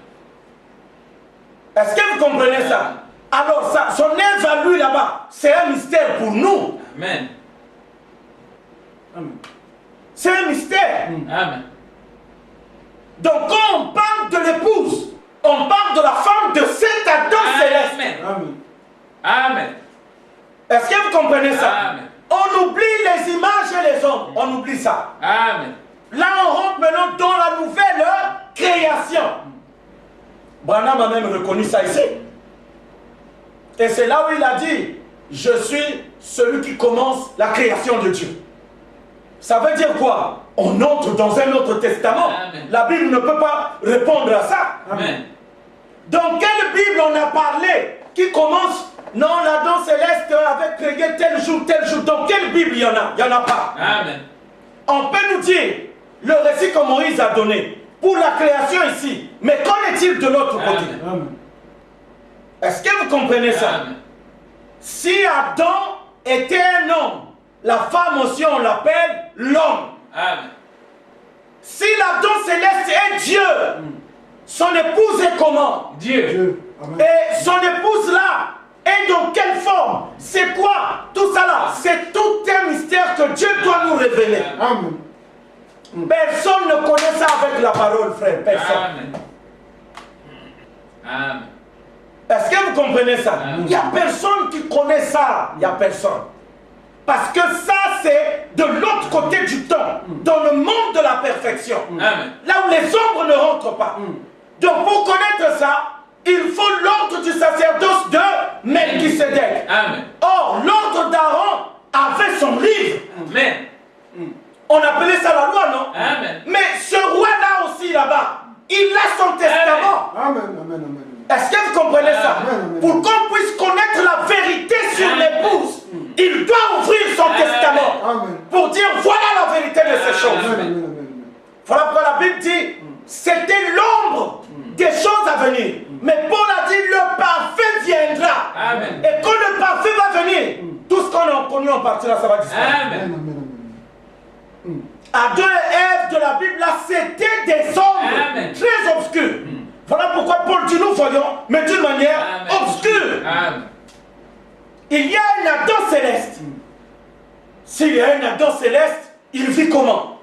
Speaker 1: Est-ce que vous comprenez ça? Alors, ça, son œuvre à lui là-bas, c'est un mystère pour nous.
Speaker 4: Amen.
Speaker 1: C'est un mystère.
Speaker 4: Amen.
Speaker 1: Donc, quand on parle de l'épouse, on parle de la femme de cet Adam céleste.
Speaker 4: Amen. Amen.
Speaker 1: Est-ce que vous comprenez ça?
Speaker 4: Amen.
Speaker 1: On oublie les images et les hommes. On oublie ça.
Speaker 4: Amen.
Speaker 1: Là, on rentre maintenant dans la nouvelle création. Branham a même reconnu ça ici. Et c'est là où il a dit, je suis celui qui commence la création de Dieu. Ça veut dire quoi? On entre dans un autre testament.
Speaker 4: Amen.
Speaker 1: La Bible ne peut pas répondre à ça.
Speaker 4: Amen.
Speaker 1: Dans quelle Bible on a parlé qui commence? Non, l'Adam céleste avait créé tel jour, tel jour. Dans quelle Bible il y en a? Il n'y en a pas.
Speaker 4: Amen.
Speaker 1: On peut nous dire le récit que Moïse a donné pour la création ici. Mais qu'en est-il de l'autre côté?
Speaker 4: Amen.
Speaker 1: Est-ce que vous comprenez ça?
Speaker 4: Amen.
Speaker 1: Si Adam était un homme, la femme aussi on l'appelle l'homme.
Speaker 4: Amen.
Speaker 1: Si l'Adam céleste est Dieu, son épouse est comment?
Speaker 4: Dieu.
Speaker 1: Et son épouse là est dans quelle forme? C'est quoi? Tout ça là, c'est tout un mystère que Dieu doit nous révéler.
Speaker 2: Amen.
Speaker 1: Personne ne connaît ça avec la parole, frère. Personne.
Speaker 4: Amen. Amen.
Speaker 1: Est-ce que vous comprenez ça?
Speaker 4: Amen.
Speaker 1: Il n'y a personne qui connaît ça. Il n'y a personne. Parce que ça, c'est de l'autre côté du temps, dans le monde de la perfection.
Speaker 4: Amen.
Speaker 1: Là où les ombres ne rentrent pas. Donc pour connaître ça, il faut l'homme
Speaker 4: Amen.
Speaker 1: Mais ce roi-là aussi, là-bas, il a son testament.
Speaker 5: Amen, amen, amen.
Speaker 1: Est-ce que vous comprenez ça?
Speaker 5: Amen.
Speaker 1: Pour qu'on puisse connaître la vérité sur l'épouse, il doit ouvrir son testament
Speaker 5: Amen.
Speaker 1: pour dire voilà la vérité de ces choses.
Speaker 5: Amen, amen, amen.
Speaker 1: Voilà pourquoi la Bible dit c'était l'ombre des choses à venir. Mais Paul a dit le parfait viendra.
Speaker 4: Amen.
Speaker 1: Et quand le parfait va venir, tout ce qu'on a connu en partie là, ça va disparaître.
Speaker 4: Amen.
Speaker 5: Amen, amen, amen.
Speaker 1: Adam et Ève de la Bible là, c'était des ombres
Speaker 4: Amen.
Speaker 1: très obscures. Voilà pourquoi Paul dit nous voyons, mais d'une manière
Speaker 4: Amen.
Speaker 1: obscure.
Speaker 4: Amen.
Speaker 1: Il y a un Adam céleste. S'il y a un Adam céleste, il vit comment?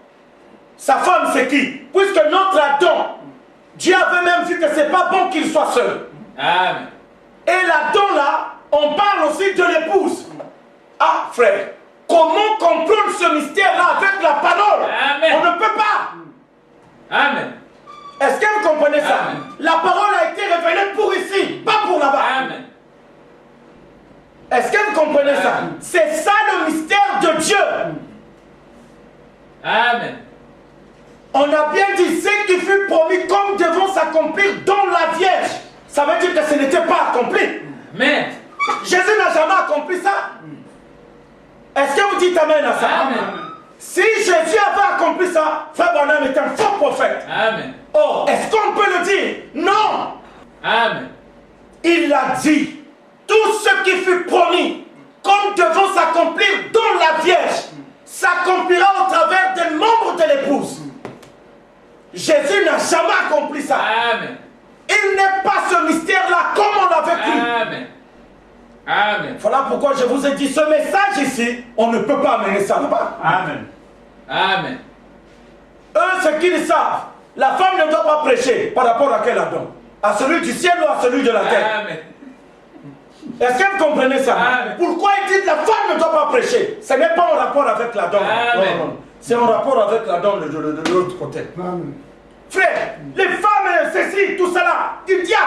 Speaker 1: Sa femme c'est qui? Puisque notre Adam, Dieu avait même vu que c'est pas bon qu'il soit seul.
Speaker 4: Amen.
Speaker 1: Et l'Adam là, on parle aussi de l'épouse. Ah frère, comment comprendre ce mystère là avec la parole?
Speaker 4: Amen.
Speaker 1: On ne peut pas.
Speaker 4: Amen.
Speaker 1: Est-ce que vous comprenez ça?
Speaker 4: Amen.
Speaker 1: La parole a été révélée pour ici, pas pour là-bas.
Speaker 4: Amen.
Speaker 1: Est-ce que vous comprenez ça?
Speaker 4: Amen.
Speaker 1: C'est ça le mystère de Dieu.
Speaker 4: Amen.
Speaker 1: On a bien dit ce qui fut promis comme devant s'accomplir dans la Vierge. Ça veut dire que ce n'était pas accompli.
Speaker 4: Amen.
Speaker 1: Jésus n'a jamais accompli ça. Est-ce que vous dites amen à ça?
Speaker 4: Amen.
Speaker 1: Si Jésus avait accompli ça, Frère Branham est un faux prophète.
Speaker 4: Amen.
Speaker 1: Or, est-ce qu'on peut le dire? Non.
Speaker 4: Amen.
Speaker 1: Il l'a dit. Tout ce qui fut promis, comme devant s'accomplir dans la Vierge, s'accomplira au travers des membres de l'épouse. Jésus n'a jamais accompli ça.
Speaker 4: Amen.
Speaker 1: Il n'est pas ce mystère-là comme on l'avait cru.
Speaker 4: Amen. Amen.
Speaker 1: Voilà pourquoi je vous ai dit ce message ici, on ne peut pas amener ça là-bas.
Speaker 3: Amen.
Speaker 4: Amen.
Speaker 1: Eux, ce qu'ils savent, la femme ne doit pas prêcher par rapport à quel Adam? À celui du ciel ou à celui de la terre?
Speaker 4: Amen.
Speaker 1: Est-ce que vous comprenez ça?
Speaker 4: Amen.
Speaker 1: Pourquoi il dit que la femme ne doit pas prêcher? Ce n'est pas en rapport avec l'Adam.
Speaker 4: Amen.
Speaker 1: Non, non. C'est en rapport avec l'Adam de l'autre côté.
Speaker 5: Amen.
Speaker 1: Frère, les femmes, ceci, tout cela, du diable.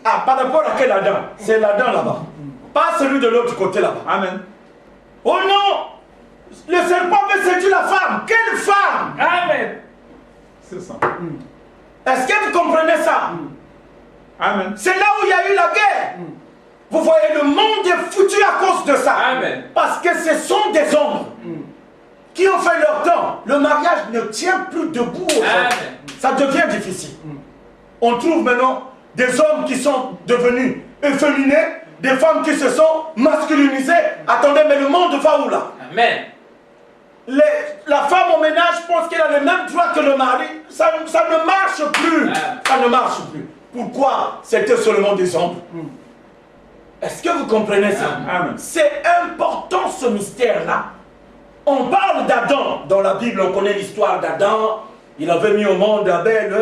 Speaker 1: Ah, par rapport à quel Adam? C'est l'Adam là-bas. Pas celui de l'autre côté là-bas.
Speaker 3: Amen.
Speaker 1: Oh non! Le serpent veut séduire la femme. Quelle femme?
Speaker 4: Amen.
Speaker 3: C'est ça.
Speaker 1: Est-ce que vous comprenez ça?
Speaker 3: Amen.
Speaker 1: C'est là où il y a eu la guerre. Vous voyez, le monde est foutu à cause de ça.
Speaker 4: Amen.
Speaker 1: Parce que ce sont des hommes qui ont fait leur temps. Le mariage ne tient plus debout aujourd'hui.
Speaker 4: Amen.
Speaker 1: Ça devient difficile. On trouve maintenant des hommes qui sont devenus efféminés, des femmes qui se sont masculinisées. Attendez, mais le monde va où là?
Speaker 4: Amen.
Speaker 1: La femme au ménage pense qu'elle a le même droit que le mari. Ça ne marche plus. Ça ne marche plus. Pourquoi? C'était seulement des hommes. Est-ce que vous comprenez ça?
Speaker 3: Amen.
Speaker 1: C'est important ce mystère-là. On parle d'Adam. Dans la Bible, on connaît l'histoire d'Adam. Il avait mis au monde Abel,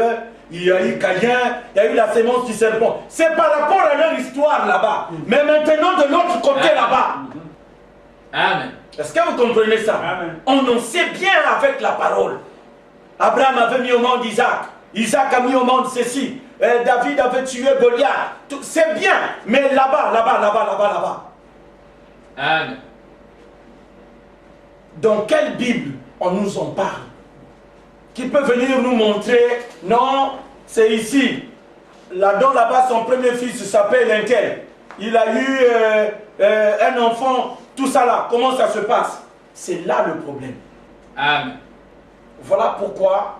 Speaker 1: il y a eu Caïn, il y a eu la sémence du serpent. C'est par rapport à leur histoire là-bas. Mais maintenant, de l'autre côté là-bas.
Speaker 4: Amen.
Speaker 1: Est-ce que vous comprenez ça?
Speaker 3: Amen.
Speaker 1: On en sait bien avec la parole. Abraham avait mis au monde Isaac. Isaac a mis au monde ceci. David avait tué Goliath. C'est bien. Mais là-bas.
Speaker 4: Amen.
Speaker 1: Dans quelle Bible on nous en parle? Qui peut venir nous montrer? Non, c'est ici. Là-dedans, là-bas, son premier fils s'appelle Inkel. Il a eu un enfant, tout ça là. Comment ça se passe? C'est là le problème.
Speaker 4: Amen.
Speaker 1: Voilà pourquoi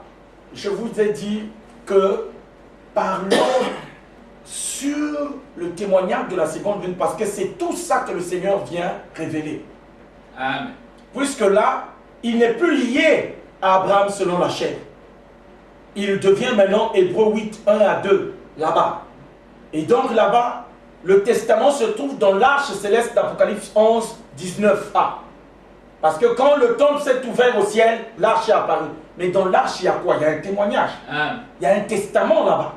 Speaker 1: je vous ai dit que parlons sur le témoignage de la seconde venue, parce que c'est tout ça que le Seigneur vient révéler.
Speaker 4: Amen.
Speaker 1: Puisque là, il n'est plus lié à Abraham selon la chair. Il devient maintenant Hébreux 8, 1 à 2, là-bas. Et donc là-bas, le testament se trouve dans l'arche céleste d'Apocalypse 11, 19a. Parce que quand le temple s'est ouvert au ciel, l'arche est apparue. Mais dans l'arche, il y a quoi? Il y a un témoignage.
Speaker 4: Amen.
Speaker 1: Il y a un testament là-bas.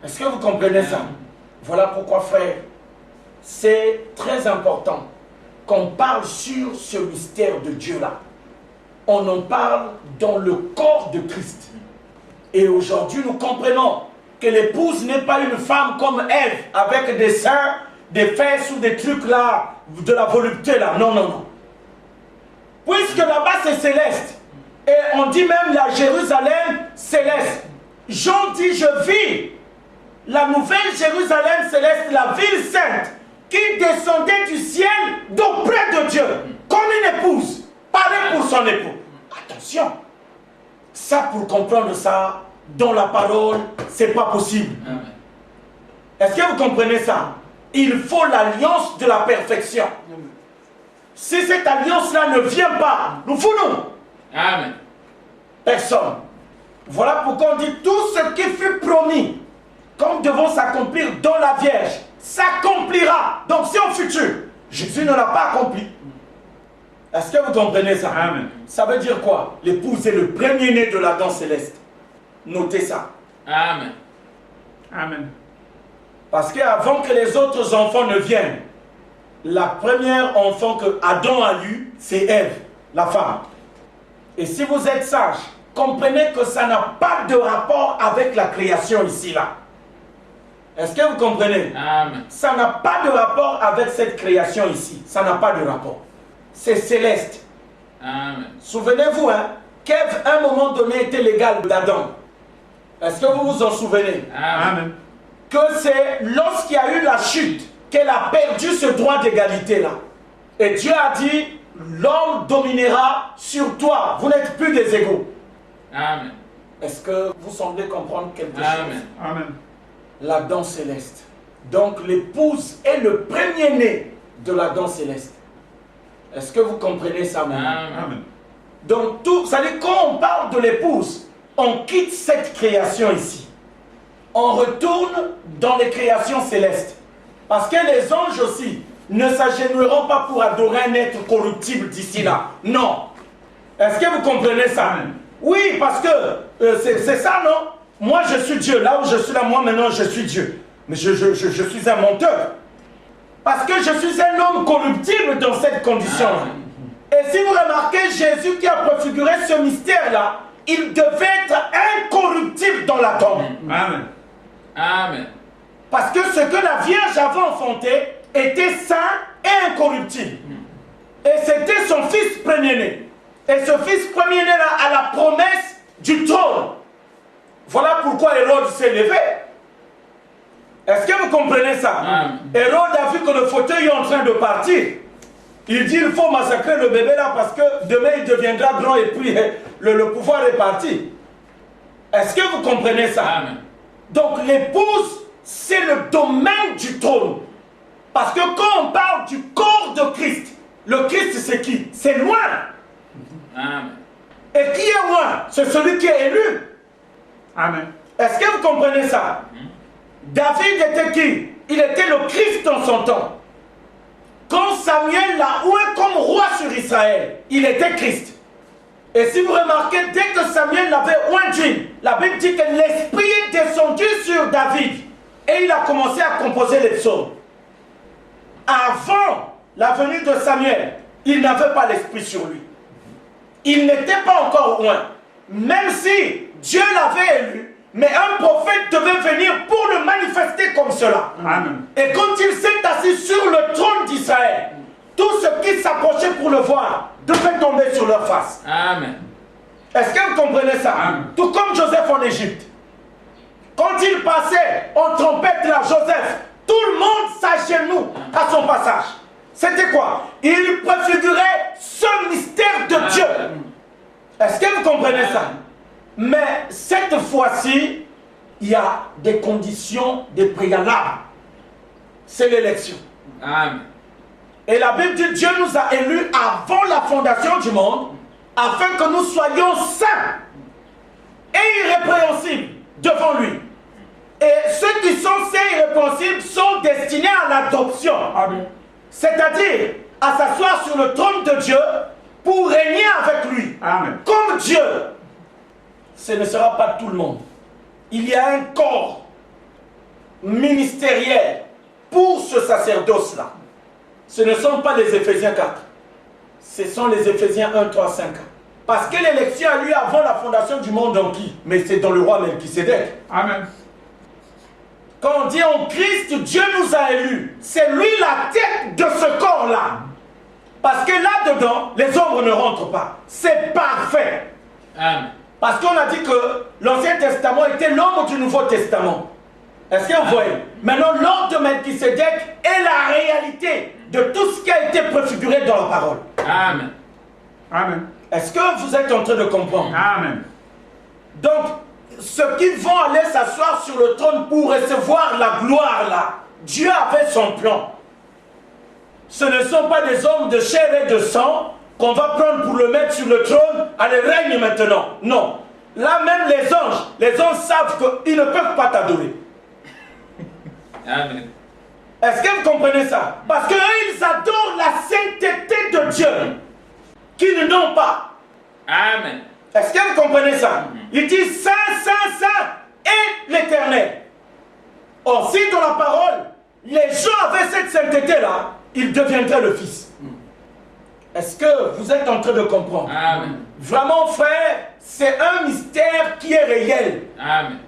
Speaker 1: Est-ce que vous comprenez ça? Voilà pourquoi, frère, c'est très important qu'on parle sur ce mystère de Dieu-là. On en parle dans le corps de Christ. Et aujourd'hui, nous comprenons que l'épouse n'est pas une femme comme Ève, avec des seins, des fesses ou des trucs là, de la volupté là. Non, non, non. Puisque là-bas c'est céleste, Et on dit même la Jérusalem céleste. Jean dit, je vis la nouvelle Jérusalem céleste, la ville sainte, qui descendait du ciel d'auprès de Dieu, comme une épouse, parée pour son époux. Attention, ça pour comprendre ça, dans la parole, c'est pas possible. Est-ce que vous comprenez ça? Il faut l'alliance de la perfection. Si cette alliance-là ne vient pas, nous foulons.
Speaker 4: Amen.
Speaker 1: Personne. Voilà pourquoi on dit tout ce qui fut promis, comme devant s'accomplir dans la Vierge, s'accomplira. Donc c'est au futur. Jésus ne l'a pas accompli. Est-ce que vous comprenez ça?
Speaker 3: Amen.
Speaker 1: Ça veut dire quoi? L'épouse est le premier-né de la danse céleste. Notez ça.
Speaker 4: Amen.
Speaker 3: Amen.
Speaker 1: Parce qu'avant que les autres enfants ne viennent, la première enfant que Adam a eu, c'est Ève, la femme. Et si vous êtes sage, comprenez que ça n'a pas de rapport avec la création ici, là. Est-ce que vous comprenez?
Speaker 4: Amen.
Speaker 1: Ça n'a pas de rapport avec cette création ici. Ça n'a pas de rapport. C'est céleste.
Speaker 4: Amen.
Speaker 1: Souvenez-vous, hein, qu'Ève, à un moment donné, était l'égale d'Adam. Est-ce que vous vous en souvenez?
Speaker 3: Amen.
Speaker 1: Que c'est lorsqu'il y a eu la chute qu'elle a perdu ce droit d'égalité-là. Et Dieu a dit, l'homme dominera sur toi. Vous n'êtes plus des égaux.
Speaker 4: Amen.
Speaker 1: Est-ce que vous semblez comprendre quelque chose?
Speaker 4: Amen.
Speaker 3: Amen.
Speaker 1: La danse céleste. Donc l'épouse est le premier-né de la danse céleste. Est-ce que vous comprenez ça maintenant?
Speaker 3: Amen.
Speaker 1: Donc tout, ça dit quand on parle de l'épouse, on quitte cette création ici. On retourne dans les créations célestes. Parce que les anges aussi ne s'agenouilleront pas pour adorer un être corruptible d'ici là. Non. Est-ce que vous comprenez ça?
Speaker 3: Amen.
Speaker 1: Oui, parce que c'est ça, non? Moi, je suis Dieu. Là où je suis là, moi, maintenant, je suis Dieu. Mais je suis un menteur. Parce que je suis un homme corruptible dans cette condition-là. Et si vous remarquez, Jésus qui a préfiguré ce mystère-là, il devait être incorruptible dans la tombe.
Speaker 3: Amen.
Speaker 4: Amen.
Speaker 1: Parce que ce que la Vierge avait enfanté était saint et incorruptible. Et c'était son fils premier-né. Et ce fils premier-né-là a la promesse du trône. Voilà pourquoi Hérode s'est levé. Est-ce que vous comprenez ça? Hérode a vu que le fauteuil est en train de partir. Il dit il faut massacrer le bébé là parce que demain il deviendra grand et puis le pouvoir est parti. Est-ce que vous comprenez ça?
Speaker 4: Amen.
Speaker 1: Donc l'épouse, c'est le domaine du trône. Parce que quand on parle du corps de Christ, le Christ c'est qui? C'est loin.
Speaker 4: Amen.
Speaker 1: Et qui est loin? C'est celui qui est élu.
Speaker 3: Amen.
Speaker 1: Est-ce que vous comprenez ça? David était qui? Il était le Christ en son temps. Quand Samuel l'a oint comme roi sur Israël, il était Christ. Et si vous remarquez, dès que Samuel l'avait oint, la Bible dit que l'Esprit est descendu sur David. Et il a commencé à composer les psaumes. Avant la venue de Samuel, il n'avait pas l'Esprit sur lui. Il n'était pas encore oint. Même si Dieu l'avait élu, mais un prophète devait venir pour le manifester comme cela.
Speaker 3: Amen.
Speaker 1: Et quand il s'est assis sur le trône d'Israël, tous ceux qui s'approchaient pour le voir devaient tomber sur leur face.
Speaker 4: Amen.
Speaker 1: Est-ce que vous comprenez ça?
Speaker 3: Amen.
Speaker 1: Tout comme Joseph en Égypte. Quand il passait en trompette là, Joseph, tout le monde s'agenouille à son passage. C'était quoi? Il préfigurait ce mystère de Dieu. Est-ce que vous comprenez ça? Mais cette fois-ci, il y a des conditions, des préalables. C'est l'élection.
Speaker 4: Amen.
Speaker 1: Et la Bible dit Dieu nous a élus avant la fondation du monde, afin que nous soyons saints et irrépréhensibles devant lui. Et ceux qui sont saints et irrépréhensibles sont destinés à l'adoption.
Speaker 3: Amen.
Speaker 1: C'est-à-dire à s'asseoir sur le trône de Dieu pour régner avec lui.
Speaker 3: Amen.
Speaker 1: Comme Dieu. Ce ne sera pas tout le monde. Il y a un corps ministériel pour ce sacerdoce-là. Ce ne sont pas les Éphésiens 4. Ce sont les Éphésiens 1, 3, 5. Parce que l'élection a lieu avant la fondation du monde en qui? Mais c'est dans le roi Melchisédek.
Speaker 3: Amen.
Speaker 1: Quand on dit en Christ, Dieu nous a élus. C'est lui la tête de ce corps-là. Parce que là-dedans, les ombres ne rentrent pas. C'est parfait.
Speaker 4: Amen.
Speaker 1: Parce qu'on a dit que l'Ancien Testament était l'homme du Nouveau Testament. Est-ce que vous voyez? Maintenant, l'ordre de Melchisédek est la réalité de tout ce qui a été préfiguré dans la parole.
Speaker 4: Amen.
Speaker 3: Amen.
Speaker 1: Est-ce que vous êtes en train de comprendre?
Speaker 3: Amen.
Speaker 1: Donc, ceux qui vont aller s'asseoir sur le trône pour recevoir la gloire là, Dieu avait son plan. Ce ne sont pas des hommes de chair et de sang qu'on va prendre pour le mettre sur le trône. Allez, règne maintenant. Non. Là même les anges savent qu'ils ne peuvent pas t'adorer.
Speaker 4: Amen.
Speaker 1: Est-ce que vous comprenez ça? Parce qu'eux, ils adorent la sainteté de Dieu, qu'ils n'ont pas.
Speaker 4: Amen.
Speaker 1: Est-ce que vous comprenez ça? Il dit Saint, Saint, Saint et l'Éternel. Or, si dans la parole, les gens avaient cette sainteté-là, ils deviendraient le Fils. Est-ce que vous êtes en train de comprendre?
Speaker 4: Amen.
Speaker 1: Vraiment, frère, c'est un mystère qui est réel.
Speaker 4: Amen.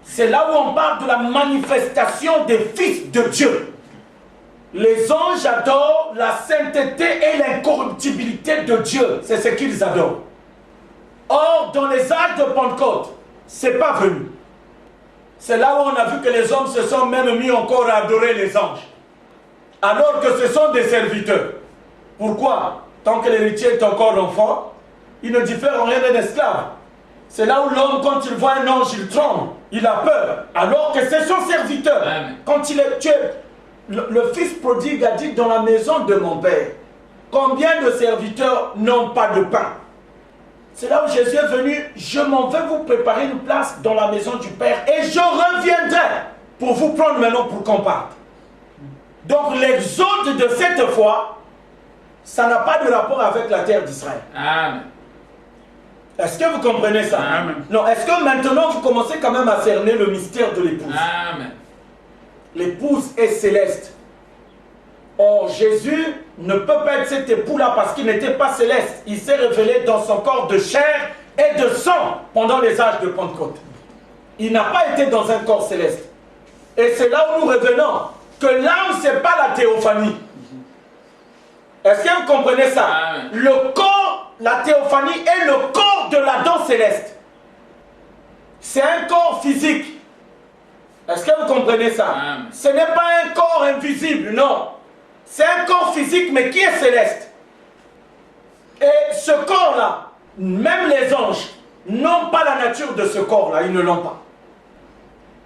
Speaker 1: C'est là où on parle de la manifestation des fils de Dieu. Les anges adorent la sainteté et l'incorruptibilité de Dieu. C'est ce qu'ils adorent. Or, dans les âges de Pentecôte, ce n'est pas venu. C'est là où on a vu que les hommes se sont même mis encore à adorer les anges. Alors que ce sont des serviteurs. Pourquoi? Tant que l'héritier est encore enfant, il ne diffère en rien d'un esclave. C'est là où l'homme, quand il voit un ange, il tremble, il a peur. Alors que c'est son serviteur.
Speaker 4: Amen.
Speaker 1: Quand il est tué, le fils prodigue a dit dans la maison de mon père, combien de serviteurs n'ont pas de pain? C'est là où Jésus est venu, je m'en vais vous préparer une place dans la maison du Père et je reviendrai pour vous prendre maintenant pour qu'on parte. Donc l'exode de cette foi, ça n'a pas de rapport avec la terre d'Israël.
Speaker 4: Amen.
Speaker 1: Est-ce que vous comprenez ça?
Speaker 4: Amen.
Speaker 1: Non, est-ce que maintenant vous commencez quand même à cerner le mystère de l'épouse?
Speaker 4: Amen.
Speaker 1: L'épouse est céleste. Or, Jésus ne peut pas être cet époux-là parce qu'il n'était pas céleste. Il s'est révélé dans son corps de chair et de sang pendant les âges de Pentecôte. Il n'a pas été dans un corps céleste. Et c'est là où nous revenons que l'âme, ce n'est pas la théophanie. Est-ce que vous comprenez ça?
Speaker 4: Amen.
Speaker 1: Le corps, la théophanie est le corps de l'Adam céleste. C'est un corps physique. Est-ce que vous comprenez ça?
Speaker 4: Amen.
Speaker 1: Ce n'est pas un corps invisible, non. C'est un corps physique, mais qui est céleste. Et ce corps-là, même les anges, n'ont pas la nature de ce corps-là, ils ne l'ont pas.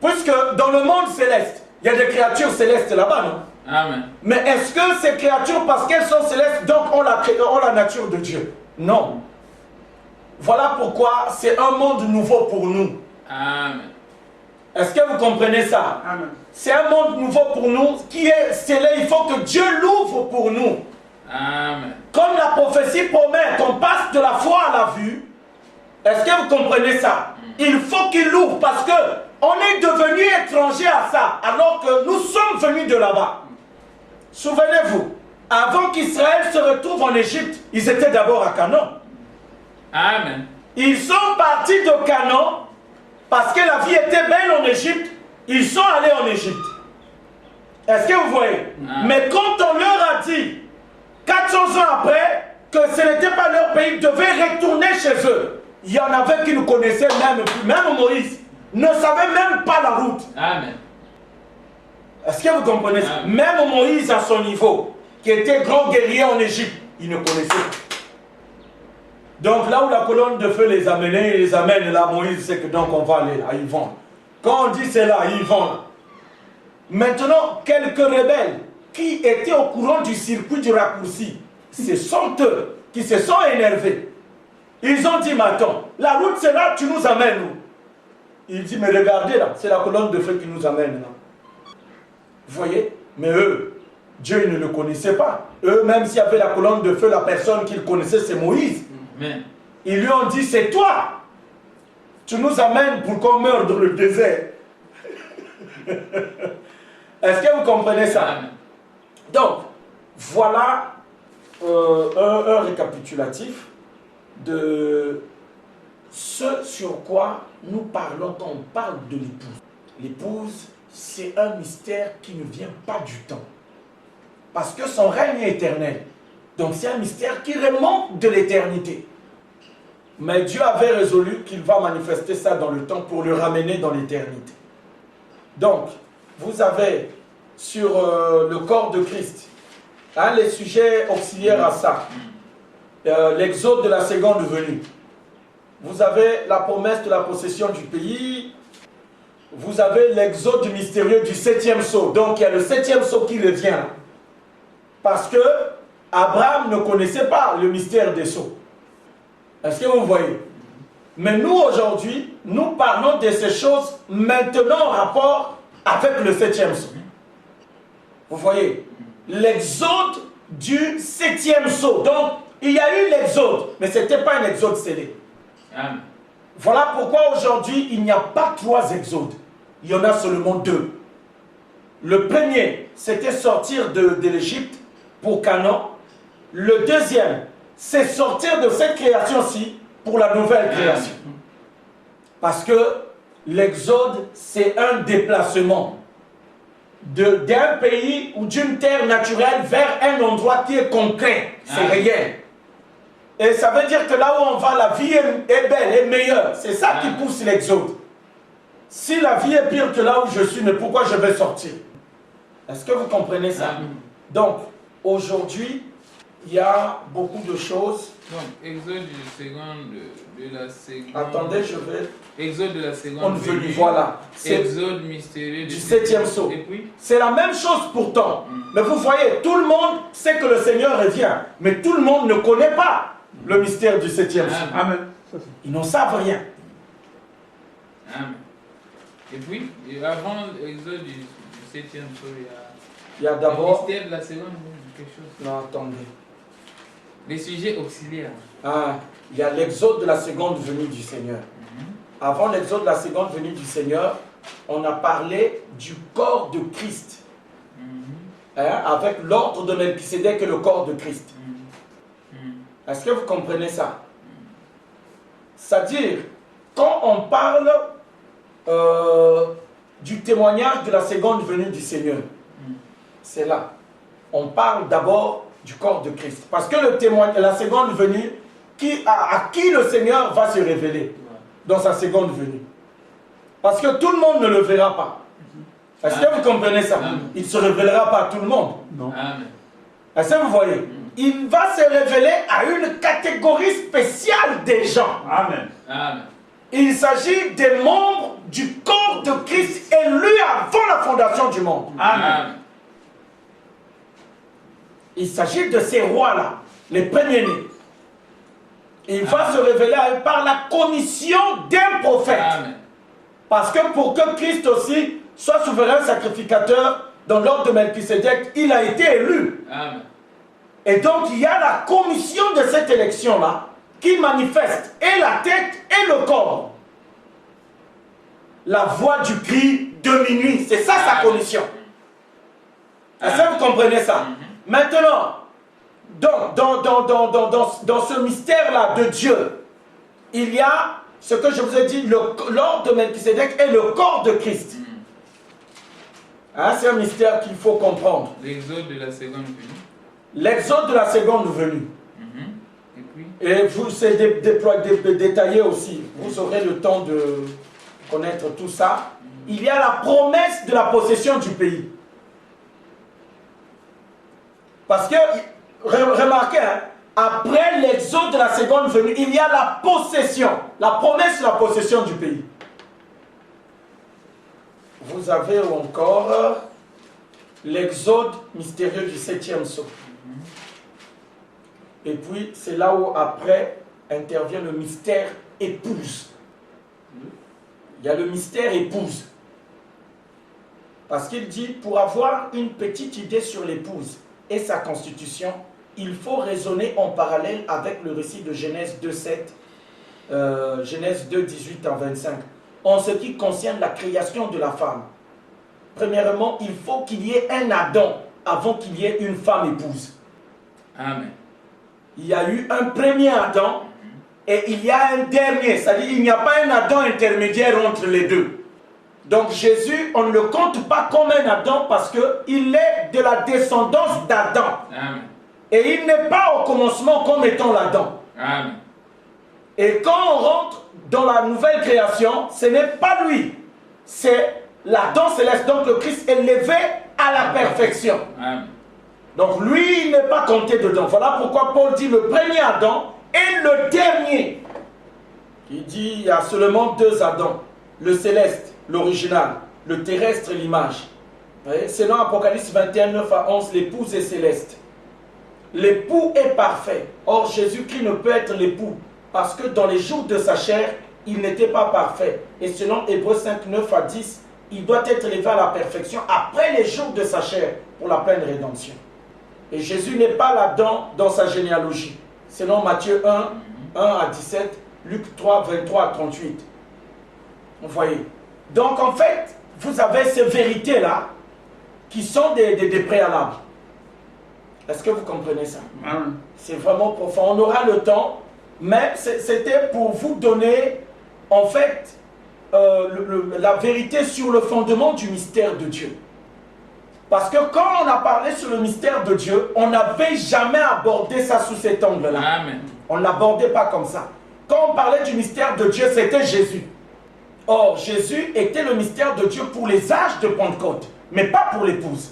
Speaker 1: Puisque dans le monde céleste, il y a des créatures célestes là-bas, non?
Speaker 4: Amen.
Speaker 1: Mais est-ce que ces créatures, parce qu'elles sont célestes, donc ont la nature de Dieu? Non. Voilà pourquoi c'est un monde nouveau pour nous.
Speaker 4: Amen.
Speaker 1: Est-ce que vous comprenez ça?
Speaker 3: Amen.
Speaker 1: C'est un monde nouveau pour nous qui est scellé. Il faut que Dieu l'ouvre pour nous.
Speaker 4: Amen.
Speaker 1: Comme la prophétie promet qu'on passe de la foi à la vue. Est-ce que vous comprenez ça? Il faut qu'il l'ouvre parce que on est devenu étranger à ça alors que nous sommes venus de là-bas. Souvenez-vous, avant qu'Israël se retrouve en Égypte, ils étaient d'abord à Canaan.
Speaker 4: Amen.
Speaker 1: Ils sont partis de Canaan parce que la vie était belle en Égypte. Ils sont allés en Égypte. Est-ce que vous voyez? Mais quand on leur a dit, 400 ans après, que ce n'était pas leur pays, ils devaient retourner chez eux. Il y en avait qui ne connaissaient même plus. Même Moïse ne savait même pas la route.
Speaker 4: Amen.
Speaker 1: Est-ce que vous comprenez ça?
Speaker 4: Amen.
Speaker 1: Même Moïse à son niveau, qui était grand guerrier en Égypte, il ne connaissait pas. Donc là où la colonne de feu les amenait, ils les amènent là, Moïse sait que donc on va aller là, ils vont. Quand on dit c'est là, ils vont là. Maintenant, quelques rebelles qui étaient au courant du circuit du raccourci, ce sont eux qui se sont énervés. Ils ont dit, mais attends, la route c'est là, tu nous amènes où? Il dit, mais regardez là, c'est la colonne de feu qui nous amène là. Vous voyez? Mais eux, Dieu ils ne le connaissait pas. Eux, même s'il y avait la colonne de feu, la personne qu'ils connaissaient, c'est Moïse.
Speaker 4: Amen.
Speaker 1: Ils lui ont dit, c'est toi. Tu nous amènes pour qu'on meure dans le désert. Est-ce que vous comprenez ça?
Speaker 4: Amen.
Speaker 1: Donc, voilà un récapitulatif de ce sur quoi nous parlons quand on parle de l'épouse. L'épouse, c'est un mystère qui ne vient pas du temps. Parce que son règne est éternel. Donc c'est un mystère qui remonte de l'éternité. Mais Dieu avait résolu qu'il va manifester ça dans le temps pour le ramener dans l'éternité. Donc, vous avez sur le corps de Christ, hein, les sujets auxiliaires à ça, l'exode de la seconde venue. Vous avez la promesse de la possession du pays. Vous avez l'exode mystérieux du 7e sceau. Donc, il y a le 7e sceau qui revient. Parce que Abraham ne connaissait pas le mystère des sceaux. Est-ce que vous voyez? Mais nous, aujourd'hui, nous parlons de ces choses maintenant en rapport avec le 7e sceau. Vous voyez? L'exode du 7e sceau. Donc, il y a eu l'exode, mais ce n'était pas un exode scellé.
Speaker 4: Amen.
Speaker 1: Voilà pourquoi aujourd'hui, il n'y a pas 3 exodes. Il y en a seulement 2. Le premier, c'était sortir de l'Égypte pour Canaan. Le deuxième, c'est sortir de cette création-ci pour la nouvelle création. Parce que l'exode, c'est un déplacement d'un pays ou d'une terre naturelle vers un endroit qui est concret. C'est réel. Et ça veut dire que là où on va, la vie est belle, est meilleure. C'est ça qui pousse l'exode. Si la vie est pire que là où je suis, mais pourquoi je vais sortir? Est-ce que vous comprenez ça? Donc, aujourd'hui, il y a beaucoup de choses.
Speaker 4: Donc, exode de la seconde.
Speaker 1: Attendez, je vais.
Speaker 4: Exode de la seconde.
Speaker 1: On veut lui voilà. C'est
Speaker 4: exode mystérieux
Speaker 1: du 7e sceau.
Speaker 4: Et puis?
Speaker 1: C'est la même chose pourtant. Mais vous voyez, tout le monde sait que le Seigneur revient. Mais tout le monde ne connaît pas le mystère du 7e sceau.
Speaker 3: Amen.
Speaker 1: Ils n'en savent rien.
Speaker 4: Amen. Et puis, avant l'exode du 7e sceau,
Speaker 1: Il y a
Speaker 4: le
Speaker 1: d'abord.
Speaker 4: mystère de la seconde, quelque chose.
Speaker 1: Non, attendez.
Speaker 4: Les sujets auxiliaires.
Speaker 1: Ah, il y a l'exode de la seconde venue du Seigneur. Avant l'exode de la seconde venue du Seigneur, on a parlé du corps de Christ. Hein, avec l'ordre de Melchisédek et le corps de Christ. Est-ce que vous comprenez ça? C'est-à-dire, quand on parle du témoignage de la seconde venue du Seigneur, c'est là. On parle d'abord du corps de Christ. Parce que la seconde venue, à qui le Seigneur va se révéler dans sa seconde venue. Parce que tout le monde ne le verra pas. Est-ce que vous comprenez ça? Il ne se révélera pas à tout le monde.
Speaker 3: Non.
Speaker 4: Amen.
Speaker 1: Est-ce que vous voyez? Il va se révéler à une catégorie spéciale des gens.
Speaker 3: Amen.
Speaker 4: Amen.
Speaker 1: Il s'agit des membres du corps de Christ élus avant la fondation du monde.
Speaker 3: Amen.
Speaker 1: Il s'agit de ces rois-là, les premiers-nés. Il va se révéler à eux par la commission d'un prophète.
Speaker 4: Amen.
Speaker 1: Parce que pour que Christ aussi soit souverain sacrificateur dans l'ordre de Melchisédek, il a été élu.
Speaker 4: Amen.
Speaker 1: Et donc il y a la commission de cette élection-là qui manifeste et la tête et le corps. La voix du cri de minuit, c'est ça sa commission. Est-ce que vous comprenez ça? Maintenant, dans ce mystère-là de Dieu, il y a ce que je vous ai dit, l'ordre de Melchisédek et le corps de Christ. Hein, c'est un mystère qu'il faut comprendre.
Speaker 4: L'exode de la seconde venue.
Speaker 1: L'exode de la seconde venue.
Speaker 4: Et puis?
Speaker 1: Et vous, c'est détaillé aussi. Vous aurez le temps de connaître tout ça. Il y a la promesse de la possession du pays. Parce que, remarquez, hein, après l'exode de la seconde venue, il y a la possession, la promesse de la possession du pays. Vous avez encore l'exode mystérieux du 7e sceau. Et puis, c'est là où après intervient le mystère épouse. Il y a le mystère épouse. Parce qu'il dit, pour avoir une petite idée sur l'épouse et sa constitution, il faut raisonner en parallèle avec le récit de Genèse 2,7, Genèse 2, 18 à 25. En ce qui concerne la création de la femme, premièrement, il faut qu'il y ait un Adam avant qu'il y ait une femme épouse.
Speaker 4: Amen.
Speaker 1: Il y a eu un premier Adam et il y a un dernier. C'est-à-dire qu'il n'y a pas un Adam intermédiaire entre les deux. Donc Jésus, on ne le compte pas comme un Adam parce qu'il est de la descendance d'Adam.
Speaker 4: Amen.
Speaker 1: Et il n'est pas au commencement comme étant l'Adam.
Speaker 4: Amen.
Speaker 1: Et quand on rentre dans la nouvelle création, ce n'est pas lui, c'est l'Adam céleste. Donc le Christ est élevé à la perfection.
Speaker 4: Amen.
Speaker 1: Donc lui, il n'est pas compté dedans. Voilà pourquoi Paul dit le premier Adam et le dernier. Il dit il y a seulement deux Adams, le céleste, l'original, le terrestre, l'image. Selon Apocalypse 21, 9 à 11, l'épouse est céleste. L'époux est parfait. Or, Jésus-Christ ne peut être l'époux parce que dans les jours de sa chair, il n'était pas parfait. Et selon Hébreux 5, 9 à 10, il doit être élevé à la perfection après les jours de sa chair pour la pleine rédemption. Et Jésus n'est pas là-dedans dans sa généalogie. Selon Matthieu 1, 1 à 17, Luc 3, 23 à 38. Vous voyez. Donc en fait, vous avez ces vérités-là qui sont des préalables. Est-ce que vous comprenez ça? C'est vraiment profond. On aura le temps, mais c'était pour vous donner en fait la vérité sur le fondement du mystère de Dieu. Parce que quand on a parlé sur le mystère de Dieu, on n'avait jamais abordé ça sous cet angle-là. On ne l'abordait pas comme ça. Quand on parlait du mystère de Dieu, c'était Jésus. Or, Jésus était le mystère de Dieu pour les âges de Pentecôte, mais pas pour l'épouse.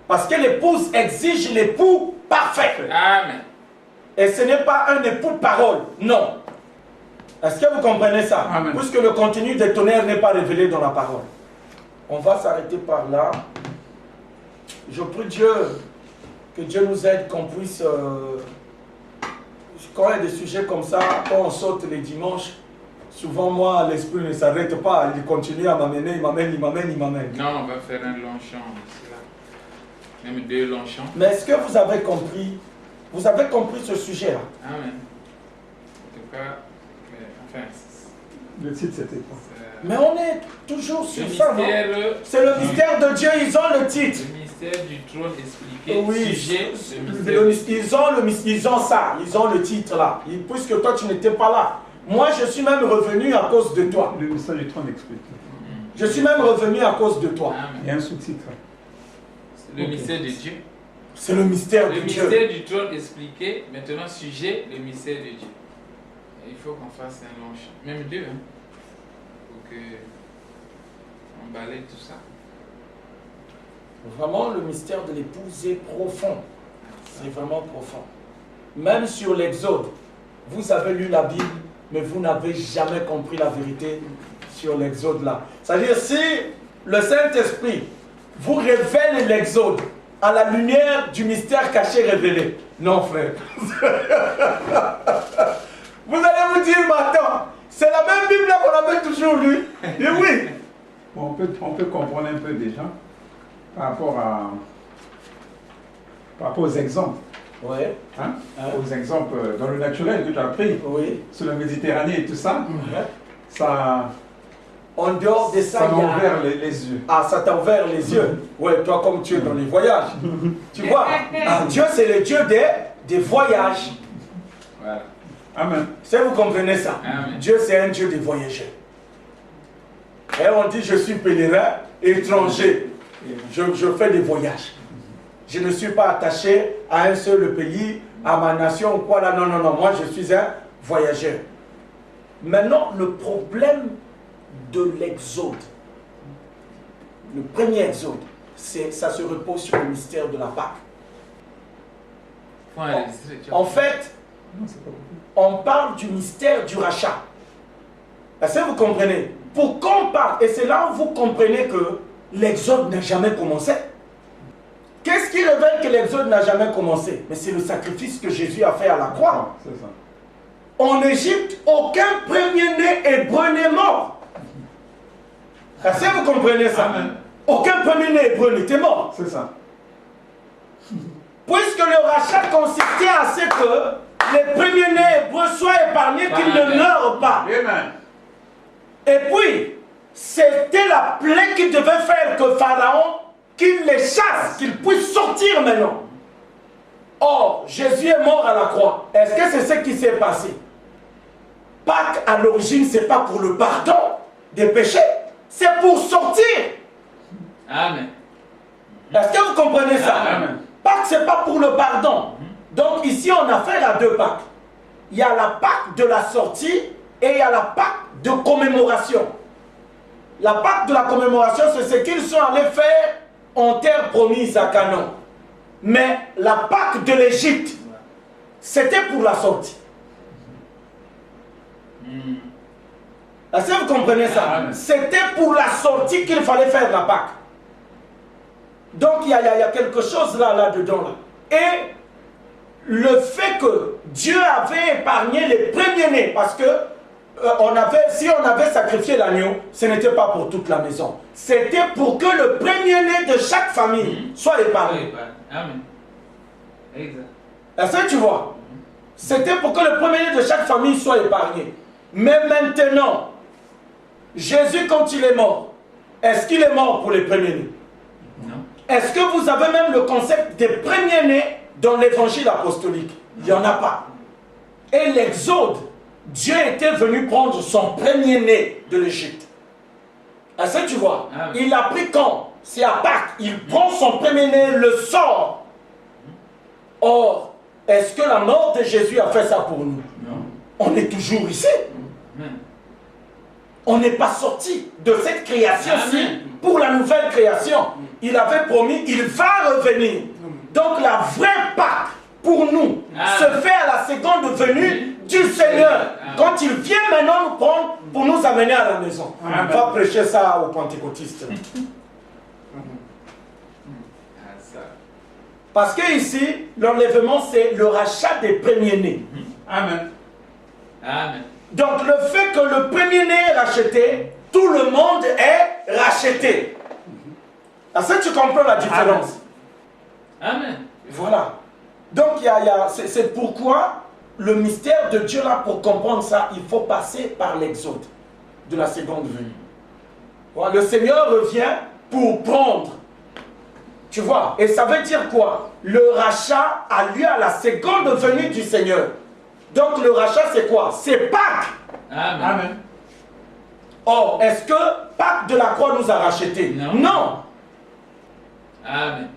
Speaker 1: Parce que l'épouse exige l'époux parfait.
Speaker 4: Amen.
Speaker 1: Et ce n'est pas un époux parole, non. Est-ce que vous comprenez ça?
Speaker 3: Amen.
Speaker 1: Puisque le contenu des tonnerres n'est pas révélé dans la parole. On va s'arrêter par là. Je prie Dieu, que Dieu nous aide, qu'on puisse, quand il y a des sujets comme ça, quand on saute les dimanches, souvent moi, l'esprit ne s'arrête pas, il continue à m'amener, il m'amène.
Speaker 4: Non, on va faire un long chant ici, là. Même deux longs chants.
Speaker 1: Mais est-ce que vous avez compris ce sujet-là?
Speaker 4: Amen. En tout cas, enfin,
Speaker 3: Le titre, c'était quoi?
Speaker 1: Mais on est toujours sur ça, non?
Speaker 4: mystère,
Speaker 1: C'est le mystère de Dieu, ils ont le titre.
Speaker 4: le mystère du trône expliqué,
Speaker 1: Oui,
Speaker 4: sujet, le mystère.
Speaker 1: ils ont ça, ils ont le titre là. Puisque toi tu n'étais pas là. Moi je suis même revenu à cause de toi.
Speaker 3: Le message du trône expliqué.
Speaker 1: Je suis même revenu à cause de toi.
Speaker 3: Il y a un sous-titre.
Speaker 4: Le mystère de Dieu.
Speaker 1: C'est le mystère
Speaker 4: Le
Speaker 1: de Dieu.
Speaker 4: mystère du trône expliqué, maintenant sujet, le mystère de Dieu. Et il faut qu'on fasse un long chant, même deux, hein, pour que on balaye tout ça.
Speaker 1: Vraiment le mystère de l'épouse est profond. C'est vraiment profond. Même sur l'Exode, vous avez lu la Bible, mais vous n'avez jamais compris la vérité sur l'Exode là. C'est-à-dire si le Saint-Esprit vous révèle l'Exode à la lumière du mystère caché révélé. Non frère. Vous allez vous dire, mais attends, c'est la même Bible là qu'on avait toujours lue. Et oui.
Speaker 3: Bon, on peut comprendre un peu déjà par rapport aux exemples.
Speaker 1: Oui.
Speaker 3: Hein? Aux exemples dans le naturel que tu as pris.
Speaker 1: Oui.
Speaker 3: Sur la Méditerranée et tout ça.
Speaker 1: Ouais.
Speaker 3: Ça.
Speaker 1: En dehors de ça,
Speaker 3: Ça
Speaker 1: il y
Speaker 3: m'a
Speaker 1: a...
Speaker 3: ouvert les yeux.
Speaker 1: Ah, ça t'a ouvert les yeux. Ouais, toi comme tu es dans les voyages. Tu vois, Dieu c'est le Dieu des voyages.
Speaker 4: Voilà.
Speaker 3: Amen.
Speaker 1: Si vous comprenez ça,
Speaker 4: Amen.
Speaker 1: Dieu c'est un Dieu des voyageurs. Et on dit je suis pèlerin, étranger. Je fais des voyages. Je ne suis pas attaché à un seul pays, à ma nation ou quoi là. Non, non, non. Moi je suis un voyageur. Maintenant, le problème de l'exode, le premier exode, ça se repose sur le mystère de la Pâque. En fait, on parle du mystère du rachat. Est-ce que vous comprenez? Pourquoi on parle? Et c'est là où vous comprenez que l'exode n'a jamais commencé. Qu'est-ce qui révèle que l'exode n'a jamais commencé? Mais c'est le sacrifice que Jésus a fait à la croix.
Speaker 3: C'est ça.
Speaker 1: En Égypte, aucun premier-né hébreu n'est mort. Est-ce que vous comprenez ça?
Speaker 3: Amen.
Speaker 1: Aucun premier-né hébreu n'était mort.
Speaker 3: C'est ça.
Speaker 1: Puisque le rachat consistait à ce que les premiers-nés hébreux soient épargnés, qu'ils ne meurent pas.
Speaker 3: Amen.
Speaker 1: Et puis, c'était la plaie qui devait faire que Pharaon, qu'il les chasse, qu'ils puissent sortir maintenant. Or, Jésus est mort à la croix. Est-ce que c'est ce qui s'est passé? Pâques, à l'origine, ce n'est pas pour le pardon des péchés, c'est pour sortir.
Speaker 4: Amen.
Speaker 1: Est-ce que vous comprenez ça?
Speaker 3: Amen.
Speaker 1: Pâques, ce n'est pas pour le pardon. Donc ici, on a affaire à deux Pâques. il y a la Pâque de la sortie et il y a la Pâque de commémoration. La Pâque de la commémoration, c'est ce qu'ils sont allés faire en terre promise à Canaan. Mais la Pâque de l'Égypte, c'était pour la sortie. Est-ce que vous comprenez ça? C'était pour la sortie qu'il fallait faire la Pâque. Donc il y a quelque chose là-dedans. Et le fait que Dieu avait épargné les premiers-nés, parce que si on avait sacrifié l'agneau, ce n'était pas pour toute la maison. C'était pour que le premier-né de chaque famille soit épargné.
Speaker 4: Amen. Exact.
Speaker 1: Est-ce que tu vois? C'était pour que le premier-né de chaque famille soit épargné. Mais maintenant, Jésus, quand il est mort, est-ce qu'il est mort pour les premiers-nés?
Speaker 4: Non.
Speaker 1: Est-ce que vous avez même le concept des premiers-nés dans l'évangile apostolique? Il n'y en a pas. Et l'Exode, Dieu était venu prendre son premier-né de l'Égypte. Est-ce que tu vois? Il a pris quand? C'est à Pâques. Il prend son premier-né, le sort. Or, est-ce que la mort de Jésus a fait ça pour nous?
Speaker 4: Non.
Speaker 1: On est toujours ici. On n'est pas sorti de cette création-ci pour la nouvelle création. Il avait promis, il va revenir. Donc la vraie Pâque pour nous se fait à la seconde venue du Seigneur. Quand il vient maintenant nous prendre pour nous amener à la maison. On va prêcher ça aux pentecôtistes. Parce que ici, l'enlèvement, c'est le rachat des premiers-nés.
Speaker 3: Amen.
Speaker 4: Amen.
Speaker 1: Donc le fait que le premier-né est racheté, tout le monde est racheté. Est-ce que tu comprends la différence?
Speaker 4: Amen.
Speaker 1: Voilà. Donc c'est pourquoi le mystère de Dieu là, pour comprendre ça, il faut passer par l'exode de la seconde venue. Voilà, le Seigneur revient pour prendre. Tu vois, et ça veut dire quoi? Le rachat a lieu à la seconde venue du Seigneur. Donc le rachat c'est quoi? C'est Pâques.
Speaker 4: Amen.
Speaker 3: Amen.
Speaker 1: Or, est-ce que Pâques de la croix nous a rachetés?
Speaker 4: Non.
Speaker 1: Non.
Speaker 4: Amen.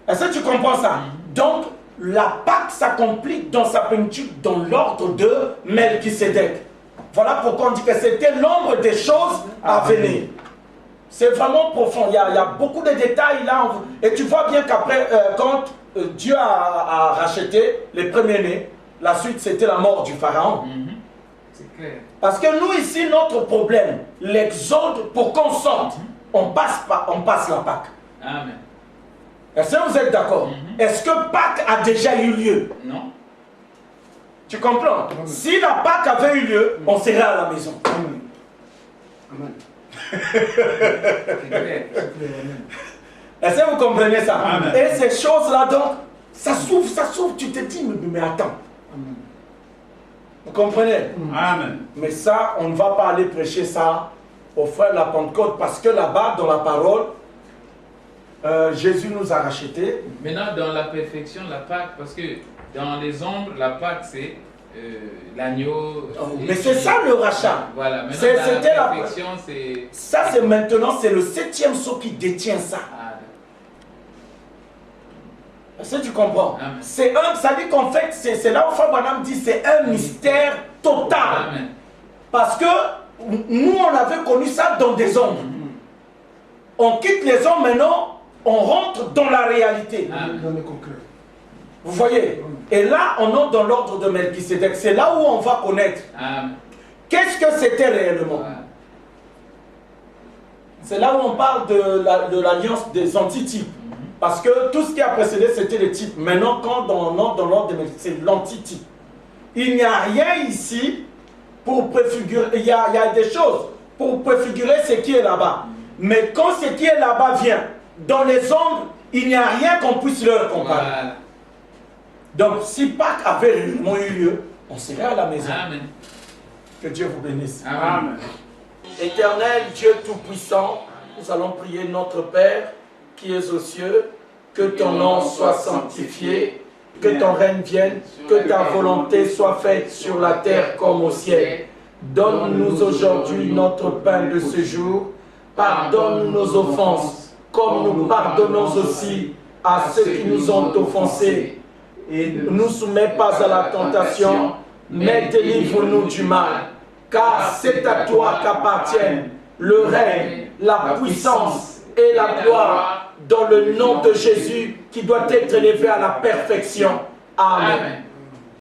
Speaker 1: Est-ce que tu comprends ça? Donc, la Pâque s'accomplit dans sa plénitude dans l'ordre de Melchisédek. Voilà pourquoi on dit que c'était l'ombre des choses à venir. C'est vraiment profond. Il y a beaucoup de détails là. Et tu vois bien qu'après, quand Dieu a racheté les premiers-nés, la suite c'était la mort du Pharaon.
Speaker 4: C'est clair.
Speaker 1: Parce que nous ici, notre problème, l'exode, pour qu'on sorte, on passe la Pâque.
Speaker 4: Amen.
Speaker 1: Est-ce que vous êtes d'accord? Est-ce que Pâques a déjà eu lieu?
Speaker 4: Non.
Speaker 1: Tu comprends? Si la Pâque avait eu lieu, on serait à la maison.
Speaker 5: Amen. Amen.
Speaker 4: C'est clair.
Speaker 1: Est-ce que vous comprenez ça?
Speaker 3: Amen.
Speaker 1: Et ces choses-là, donc, ça s'ouvre, tu te dis, mais attends.
Speaker 5: Amen.
Speaker 1: Vous comprenez?
Speaker 3: Amen.
Speaker 1: Mais ça, on ne va pas aller prêcher ça aux frères de la Pentecôte parce que là-bas, dans la parole, Jésus nous a rachetés.
Speaker 4: Maintenant, dans la perfection, la Pâque, parce que dans les ombres, la Pâque, c'est l'agneau.
Speaker 1: Mais c'est ça le rachat.
Speaker 4: Voilà, maintenant,
Speaker 1: C'était
Speaker 4: dans la perfection, c'est.
Speaker 1: Ça, c'est maintenant, c'est le 7e sceau qui détient ça. Est-ce que tu comprends?
Speaker 4: Amen.
Speaker 1: Ça dit qu'en fait, c'est là où Frère Branham dit c'est un mystère total.
Speaker 4: Amen.
Speaker 1: Parce que nous, on avait connu ça dans des ombres. On quitte les ombres maintenant, on rentre dans la réalité.
Speaker 5: Dans le concret.
Speaker 1: Vous voyez? Et là, on entre dans l'ordre de Melchisédek. C'est là où on va connaître qu'est-ce que c'était réellement. C'est là où on parle de l'alliance des antitypes. Parce que tout ce qui a précédé, c'était les types. Maintenant, quand on entre dans l'ordre de Melchisédek, c'est l'antitype. Il n'y a rien ici pour préfigurer. Il y a des choses pour préfigurer ce qui est là-bas. Mais quand ce qui est là-bas vient, dans les ombres, il n'y a rien qu'on puisse leur comparer.
Speaker 4: Voilà.
Speaker 1: Donc, si Pâques avait réellement eu lieu, on serait à la maison.
Speaker 4: Amen.
Speaker 1: Que Dieu vous bénisse.
Speaker 4: Amen.
Speaker 1: Éternel Dieu Tout-Puissant, nous allons prier notre Père qui es aux cieux, que ton nom soit sanctifié, que ton règne vienne, que ta volonté soit faite sur la terre comme au ciel. Donne-nous aujourd'hui notre pain de ce jour. Pardonne nos offenses, comme nous pardonnons aussi à ceux qui nous ont offensés. Et ne nous soumets pas à la tentation, mais délivre-nous du mal, car c'est à toi qu'appartiennent le règne, la puissance et la gloire, dans le nom de Jésus, qui doit être élevé à la perfection. Amen.